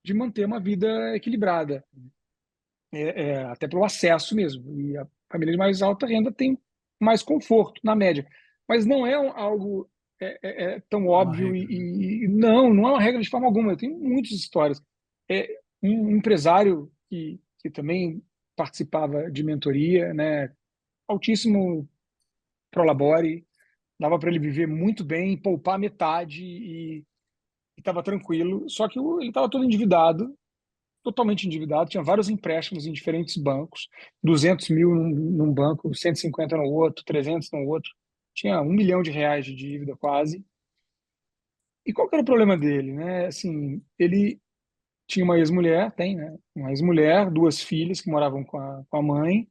de manter uma vida equilibrada, até pelo acesso mesmo. E a família de mais alta renda tem mais conforto, na média. Mas não é algo tão É uma óbvio regra, né? não é uma regra de forma alguma. Eu tenho muitas histórias. Um empresário que também participava de mentoria, né, altíssimo prolabore, dava para ele viver muito bem, poupar metade e estava tranquilo. Só que ele estava todo endividado, totalmente endividado, tinha vários empréstimos em diferentes bancos, 200 mil num banco, 150 no outro, 300 no outro, tinha R$ 1 milhão de dívida quase. E qual que era o problema dele, né? Assim, ele tinha uma ex-mulher, tem, né? Uma ex-mulher, duas filhas que moravam com a mãe,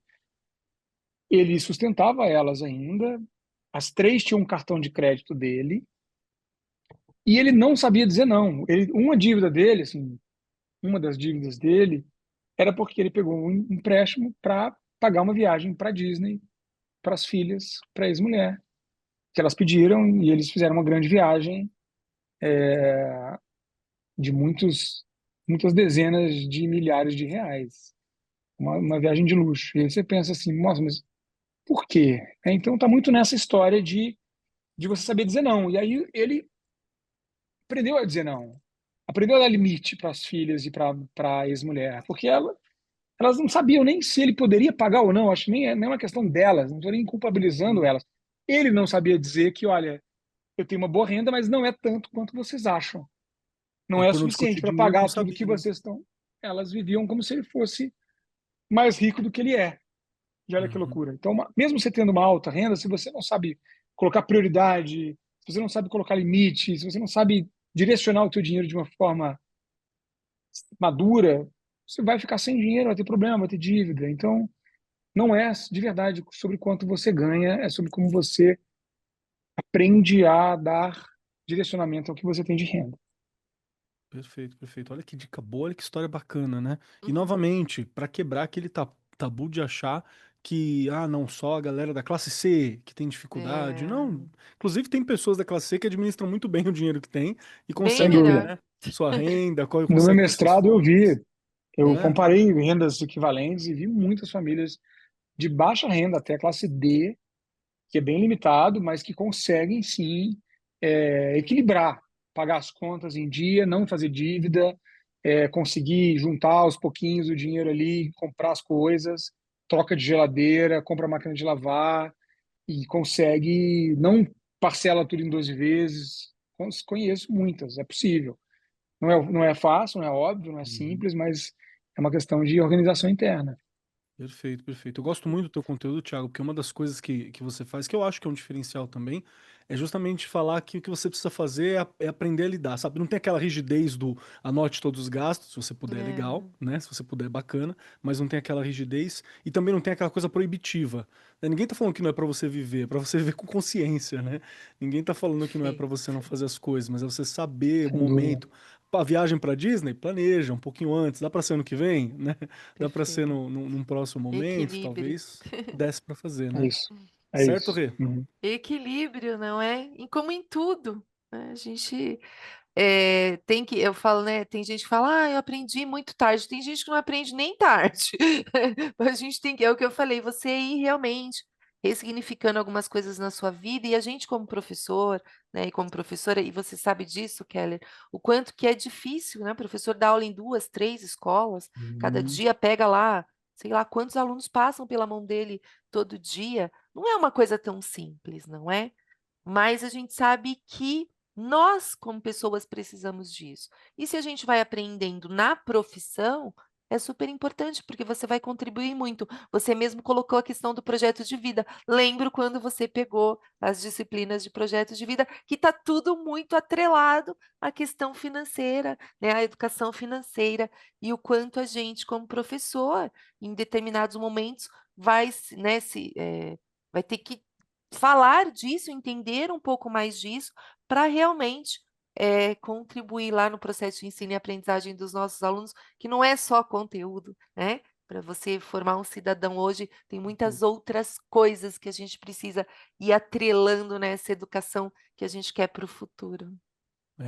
ele sustentava elas ainda, as três tinham um cartão de crédito dele, e ele não sabia dizer não. Uma dívida dele, assim, uma das dívidas dele, era porque ele pegou um empréstimo para pagar uma viagem para Disney para as filhas, para a ex-mulher, que elas pediram e eles fizeram uma grande viagem de muitas dezenas de milhares de reais, uma viagem de luxo. E aí você pensa assim, nossa, mas por quê? Então tá muito nessa história de você saber dizer não. E aí ele aprendeu a dizer não, aprendeu a dar limite para as filhas e para a ex-mulher, porque elas não sabiam nem se ele poderia pagar ou não, acho que nem é uma questão delas, não estou nem culpabilizando Sim. elas. Ele não sabia dizer que, olha, eu tenho uma boa renda, mas não é tanto quanto vocês acham. Não E é por não discutir suficiente para dinheiro, não pagar tudo que sabia, né? vocês estão. Elas viviam como se ele fosse mais rico do que ele é. E olha que Uhum. loucura. Então, mesmo você tendo uma alta renda, se você não sabe colocar prioridade, se você não sabe colocar limite, se você não sabe direcionar o teu dinheiro de uma forma madura, você vai ficar sem dinheiro, vai ter problema, vai ter dívida. Então, não é de verdade sobre quanto você ganha, é sobre como você aprende a dar direcionamento ao que você tem de renda. Perfeito, perfeito. Olha que dica boa, olha que história bacana, né? E Uhum. novamente, para quebrar aquele tabu de achar que, não, só a galera da classe C que tem dificuldade. É, Não, inclusive tem pessoas da classe C que administram muito bem o dinheiro que tem e bem Sem conseguem, dúvida. melhor. né, sua renda, No meu consegue ter suas mestrado, eu contas, vi, eu né? comparei rendas equivalentes e vi muitas famílias de baixa renda, até a classe D, que é bem limitado, mas que conseguem sim equilibrar, pagar as contas em dia, não fazer dívida, conseguir juntar aos pouquinhos o dinheiro ali, comprar as coisas, troca de geladeira, compra máquina de lavar e consegue, não parcela tudo em 12 vezes. Conheço muitas, é possível. Não é fácil, não é óbvio, não é Uhum. simples, mas é uma questão de organização interna. Perfeito, perfeito. Eu gosto muito do teu conteúdo, Thiago, porque uma das coisas que você faz, que eu acho que é um diferencial também, é justamente falar que o que você precisa fazer é aprender a lidar, sabe? Não tem aquela rigidez do anote todos os gastos, se você puder é legal, É, né? Se você puder é bacana, mas não tem aquela rigidez e também não tem aquela coisa proibitiva, né? Ninguém tá falando que não é pra você viver, é pra você viver com consciência, né? Ninguém tá falando que não é pra perfeito. você não fazer as coisas, mas é você saber o Sem dúvida. momento. A viagem pra Disney, planeja um pouquinho antes, dá pra ser ano que vem, né? Dá pra ser Perfeito. num próximo momento, Equilíbrio. talvez desse pra fazer, É né? isso. É Certo, isso. Rê? Uhum. Equilíbrio, não é? E como em tudo, né? A gente tem que, eu falo, né? Tem gente que fala, eu aprendi muito tarde. Tem gente que não aprende nem tarde. Mas a gente tem que, é o que eu falei, você ir realmente ressignificando algumas coisas na sua vida e a gente como professor, né? E como professora, e você sabe disso, Keller, o quanto que é difícil, né? O professor dá aula em 2, 3 escolas, cada Uhum. dia pega lá, sei lá quantos alunos passam pela mão dele todo dia. Não é uma coisa tão simples, não é? Mas a gente sabe que nós, como pessoas, precisamos disso. E se a gente vai aprendendo na profissão, é super importante, porque você vai contribuir muito. Você mesmo colocou a questão do projeto de vida. Lembro quando você pegou as disciplinas de projeto de vida, que está tudo muito atrelado à questão financeira, né, à educação financeira, e o quanto a gente, como professor, em determinados momentos, vai, vai ter que falar disso, entender um pouco mais disso, para realmente contribuir lá no processo de ensino e aprendizagem dos nossos alunos, que não é só conteúdo, né? Para você formar um cidadão hoje, tem muitas outras coisas que a gente precisa ir atrelando nessa educação que a gente quer para o futuro.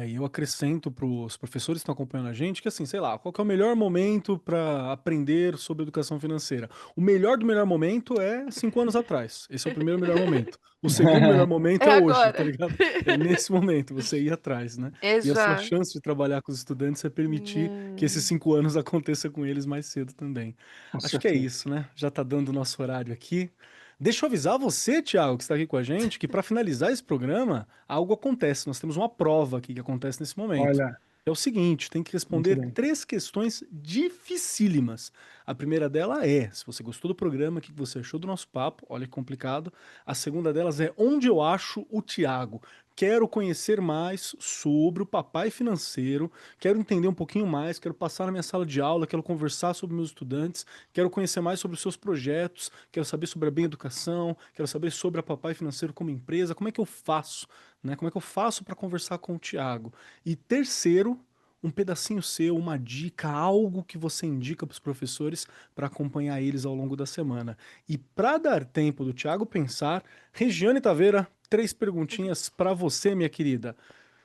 E eu acrescento para os professores que estão acompanhando a gente que, assim, sei lá, qual que é o melhor momento para aprender sobre educação financeira? O melhor do melhor momento é 5 anos atrás. Esse é o primeiro melhor momento. O segundo melhor momento É é hoje, tá agora. ligado? É nesse momento, você ir atrás, né? É E a sua já. chance de trabalhar com os estudantes é permitir que esses 5 anos aconteça com eles mais cedo também. Com Acho que é certeza. isso, né? Já tá dando o nosso horário aqui. Deixa eu avisar você, Thiago, que está aqui com a gente, que para finalizar esse programa, algo acontece. Nós temos uma prova aqui que acontece nesse momento. Olha, É o seguinte, tem que muito responder bem. 3 questões dificílimas. A primeira dela é, se você gostou do programa, o que você achou do nosso papo? Olha que complicado. A segunda delas é, onde eu acho o Thiago? Quero conhecer mais sobre o papai financeiro, quero entender um pouquinho mais, quero passar na minha sala de aula, quero conversar sobre meus estudantes, quero conhecer mais sobre os seus projetos, quero saber sobre a Bem Educação, quero saber sobre a Papai Financeiro como empresa, como é que eu faço, né? Como é que eu faço para conversar com o Thiago? E terceiro, um pedacinho seu, uma dica, algo que você indica para os professores para acompanhar eles ao longo da semana. E para dar tempo do Thiago pensar, Regiane Taveira, 3 perguntinhas para você, minha querida.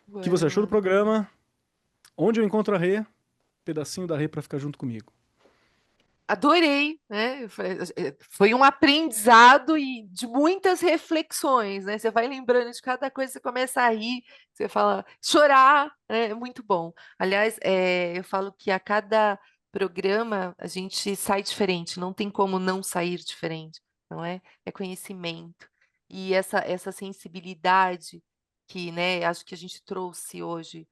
O que você achou do Vamos. programa? Onde eu encontro a Rê? Pedacinho da Rê para ficar junto comigo. Adorei, né? Foi um aprendizado e de muitas reflexões, né? Você vai lembrando de cada coisa, você começa a rir, você fala, chorar, né? É muito bom. Aliás, eu falo que a cada programa a gente sai diferente, não tem como não sair diferente, não é? É conhecimento. E essa sensibilidade que, né, acho que a gente trouxe hoje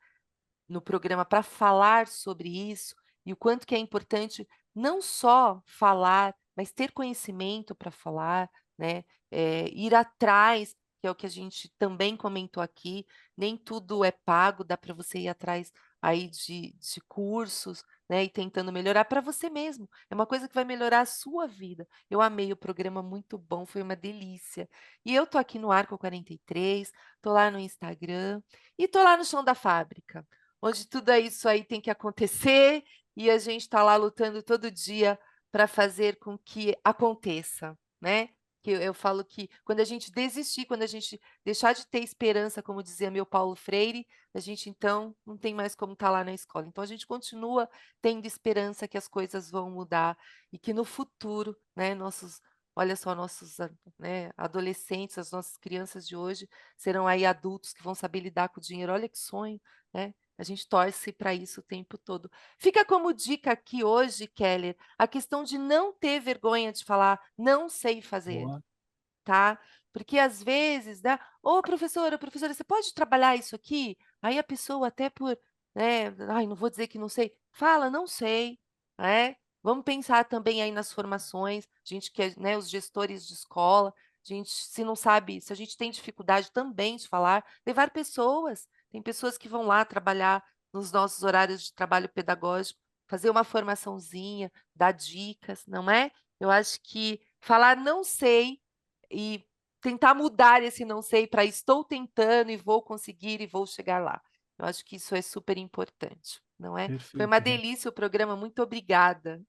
no programa para falar sobre isso e o quanto que é importante não só falar, mas ter conhecimento para falar, né? Ir atrás, que é o que a gente também comentou aqui, nem tudo é pago, dá para você ir atrás aí de cursos, né? E tentando melhorar para você mesmo. É uma coisa que vai melhorar a sua vida. Eu amei o programa, muito bom, foi uma delícia. E eu tô aqui no Arco 43, tô lá no Instagram e tô lá no chão da fábrica onde tudo isso aí tem que acontecer e a gente está lá lutando todo dia para fazer com que aconteça, né? Que eu falo que quando a gente desistir, quando a gente deixar de ter esperança, como dizia meu Paulo Freire, a gente então não tem mais como estar lá na escola. Então a gente continua tendo esperança que as coisas vão mudar e que no futuro, né, olha só, nossos, né, adolescentes, as nossas crianças de hoje serão aí adultos que vão saber lidar com o dinheiro. Olha que sonho, né? A gente torce para isso o tempo todo. Fica como dica aqui hoje, Keller, a questão de não ter vergonha de falar, não sei fazer, Boa. tá? Porque às vezes, né? Ô, professora, você pode trabalhar isso aqui? Aí a pessoa, até por, né? Ai, não vou dizer que não sei, fala, não sei, né? Vamos pensar também aí nas formações, gente que é, né, os gestores de escola, gente, se não sabe, se a gente tem dificuldade também de falar, levar pessoas. Tem pessoas que vão lá trabalhar nos nossos horários de trabalho pedagógico, fazer uma formaçãozinha, dar dicas, não é? Eu acho que falar não sei e tentar mudar esse não sei para estou tentando e vou conseguir e vou chegar lá. Eu acho que isso é super importante, não é? Foi uma Perfeito, Rê. delícia o programa, muito obrigada.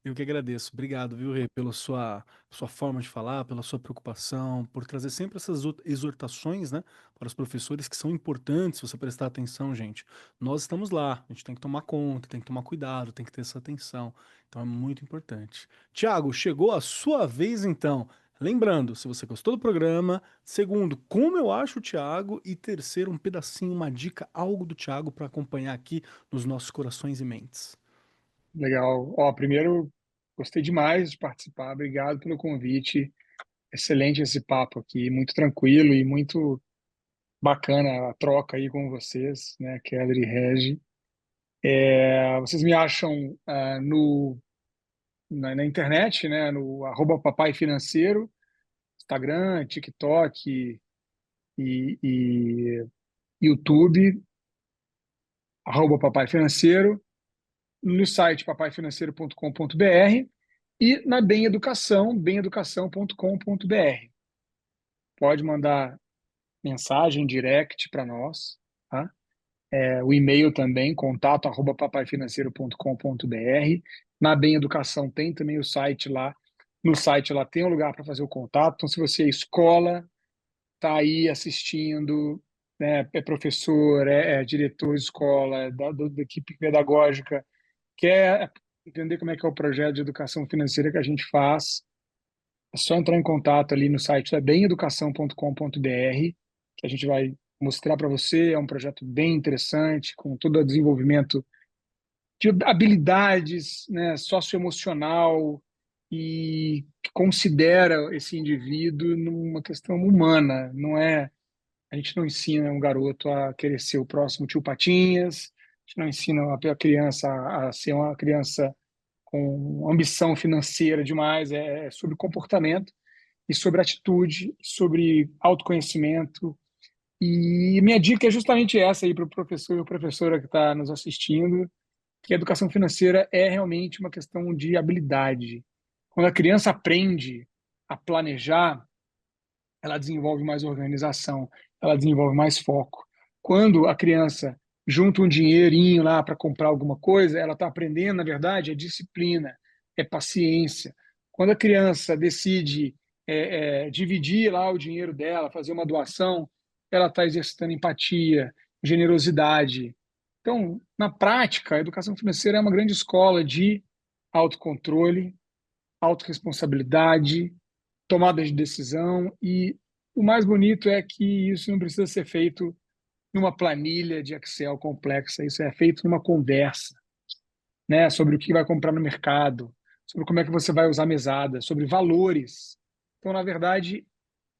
Eu que agradeço. Obrigado, viu, Rê, pela sua forma de falar, pela sua preocupação, por trazer sempre essas exortações, né, para os professores que são importantes, se você prestar atenção, gente. Nós estamos lá, a gente tem que tomar conta, tem que tomar cuidado, tem que ter essa atenção. Então é muito importante. Tiago, chegou a sua vez então. Lembrando, se você gostou do programa, segundo, como eu acho o Thiago, e terceiro, um pedacinho, uma dica, algo do Thiago para acompanhar aqui nos nossos corações e mentes. Legal. Ó, primeiro, gostei demais de participar. Obrigado pelo convite. Excelente esse papo aqui, muito tranquilo e muito bacana a troca aí com vocês, né, Keller e Regi. Vocês me acham na internet, né, no @papai financeiro, Instagram, TikTok e YouTube, @papai financeiro, no site papaifinanceiro.com.br e na Bem Educação, bemeducação.com.br. pode mandar mensagem direct para nós, tá? O e-mail também, contato@papaifinanceiro.com.br. Na Bem Educação tem também o site lá. No site lá tem um lugar para fazer o contato. Então, se você é escola, está aí assistindo, né, é professor, é diretor de escola, da equipe pedagógica, quer entender como é que é o projeto de educação financeira que a gente faz, é só entrar em contato ali no site bemeducação.com.br, que a gente vai mostrar para você. É um projeto bem interessante, com todo o desenvolvimento de habilidades, né, socioemocional, e que considera esse indivíduo numa questão humana. Não é, a gente não ensina um garoto a querer ser o próximo tio Patinhas, a gente não ensina a criança a ser uma criança com ambição financeira demais. É sobre comportamento e sobre atitude, sobre autoconhecimento. E minha dica é justamente essa aí para o professor e professora que está nos assistindo, que a educação financeira é realmente uma questão de habilidade. Quando a criança aprende a planejar, ela desenvolve mais organização, ela desenvolve mais foco. Quando a criança junta um dinheirinho lá para comprar alguma coisa, ela está aprendendo, na verdade, é disciplina, é paciência. Quando a criança decide dividir lá o dinheiro dela, fazer uma doação, ela está exercitando empatia, generosidade. Então, na prática, a educação financeira é uma grande escola de autocontrole, autorresponsabilidade, tomada de decisão, e o mais bonito é que isso não precisa ser feito numa planilha de Excel complexa. Isso é feito numa conversa, né, sobre o que vai comprar no mercado, sobre como é que você vai usar a mesada, sobre valores. Então, na verdade,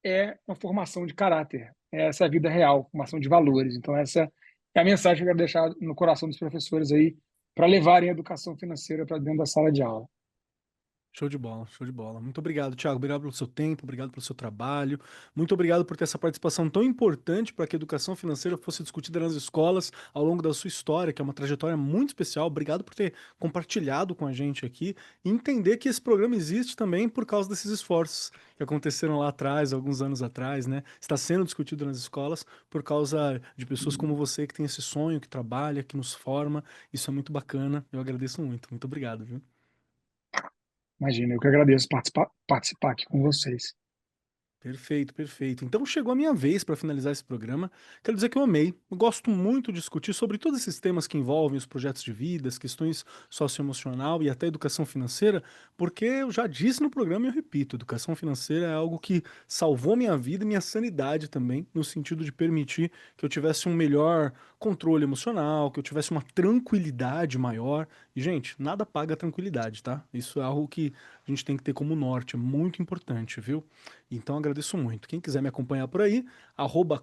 é uma formação de caráter. Essa é a vida real, formação de valores. Então, essa é a mensagem que eu quero deixar no coração dos professores aí, para levarem a educação financeira para dentro da sala de aula. Show de bola, show de bola. Muito obrigado, Thiago. Obrigado pelo seu tempo, obrigado pelo seu trabalho. Muito obrigado por ter essa participação tão importante para que a educação financeira fosse discutida nas escolas ao longo da sua história, que é uma trajetória muito especial. Obrigado por ter compartilhado com a gente aqui e entender que esse programa existe também por causa desses esforços que aconteceram lá atrás, alguns anos atrás, né? Está sendo discutido nas escolas por causa de pessoas como você que tem esse sonho, que trabalha, que nos forma. Isso é muito bacana. Eu agradeço muito. Muito obrigado, viu? Imagina, eu que agradeço participar aqui com vocês. Perfeito, perfeito. Então chegou a minha vez para finalizar esse programa. Quero dizer que eu amei. Eu gosto muito de discutir sobre todos esses temas que envolvem os projetos de vida, as questões socioemocional e até educação financeira, porque eu já disse no programa e eu repito, educação financeira é algo que salvou minha vida e minha sanidade também, no sentido de permitir que eu tivesse um melhor controle emocional, que eu tivesse uma tranquilidade maior. E, gente, nada paga a tranquilidade, tá? Isso é algo que a gente tem que ter como norte, é muito importante, viu? Então agradeço muito. Quem quiser me acompanhar por aí,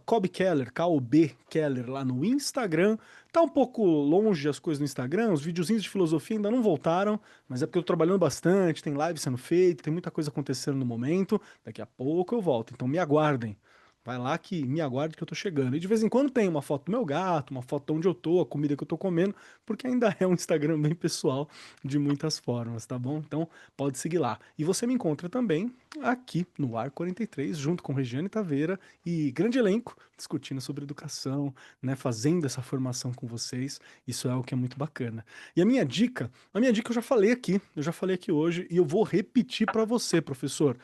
@cobkeller, K-O-B Keller, lá no Instagram. Tá um pouco longe as coisas no Instagram, os videozinhos de filosofia ainda não voltaram, mas é porque eu tô trabalhando bastante, tem live sendo feita, tem muita coisa acontecendo no momento. Daqui a pouco eu volto, então me aguardem. Vai lá que me aguarde que eu tô chegando. E de vez em quando tem uma foto do meu gato, uma foto de onde eu tô, a comida que eu tô comendo, porque ainda é um Instagram bem pessoal de muitas formas, tá bom? Então pode seguir lá. E você me encontra também aqui no Ar 43, junto com Regiane Taveira e grande elenco, discutindo sobre educação, né, fazendo essa formação com vocês. Isso é algo que é muito bacana. E a minha dica eu já falei aqui hoje e eu vou repetir para você, professor.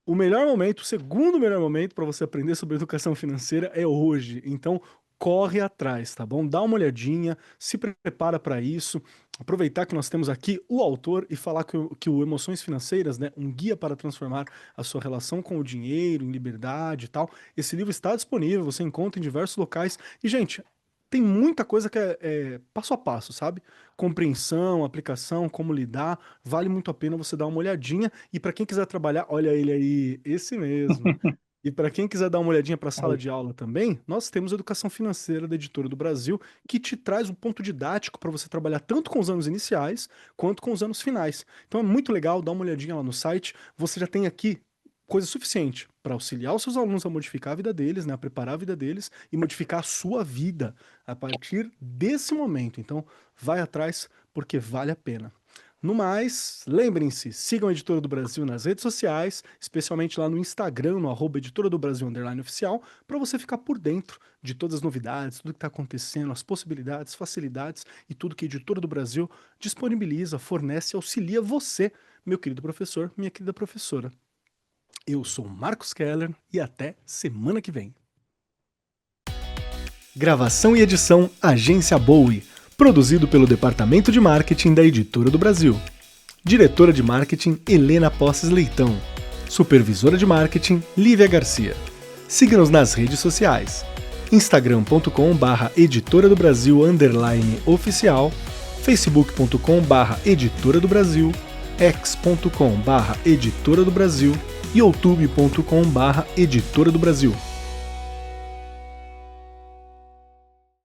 O melhor momento, o segundo melhor momento para você aprender sobre educação financeira é hoje. Então, corre atrás, tá bom? Dá uma olhadinha, se prepara para isso. Aproveitar que nós temos aqui o autor e falar que o Emoções Financeiras, né, um guia para transformar a sua relação com o dinheiro, em liberdade e tal. Esse livro está disponível, você encontra em diversos locais. E, gente, tem muita coisa que é passo a passo, sabe? Compreensão, aplicação, como lidar. Vale muito a pena você dar uma olhadinha. E para quem quiser trabalhar, olha ele aí, esse mesmo. E para quem quiser dar uma olhadinha para a sala de aula também, nós temos Educação Financeira da Editora do Brasil, que te traz um ponto didático para você trabalhar tanto com os anos iniciais quanto com os anos finais. Então é muito legal, dá uma olhadinha lá no site. Você já tem aqui coisa suficiente para auxiliar os seus alunos a modificar a vida deles, né, a preparar a vida deles e modificar a sua vida a partir desse momento. Então, vai atrás porque vale a pena. No mais, lembrem-se, sigam a Editora do Brasil nas redes sociais, especialmente lá no Instagram, no @Editora do Brasil _oficial, para você ficar por dentro de todas as novidades, tudo que está acontecendo, as possibilidades, facilidades e tudo que a Editora do Brasil disponibiliza, fornece e auxilia você, meu querido professor, minha querida professora. Eu sou Marcos Keller e até semana que vem. Gravação e edição Agência Bowie. Produzido pelo Departamento de Marketing da Editora do Brasil. Diretora de Marketing, Helena Posses Leitão. Supervisora de Marketing, Lívia Garcia. Siga-nos nas redes sociais. instagram.com/editora do Brasil _oficial, facebook.com/editora do Brasil, x.com/editora do Brasil e youtube.com/editora do Brasil.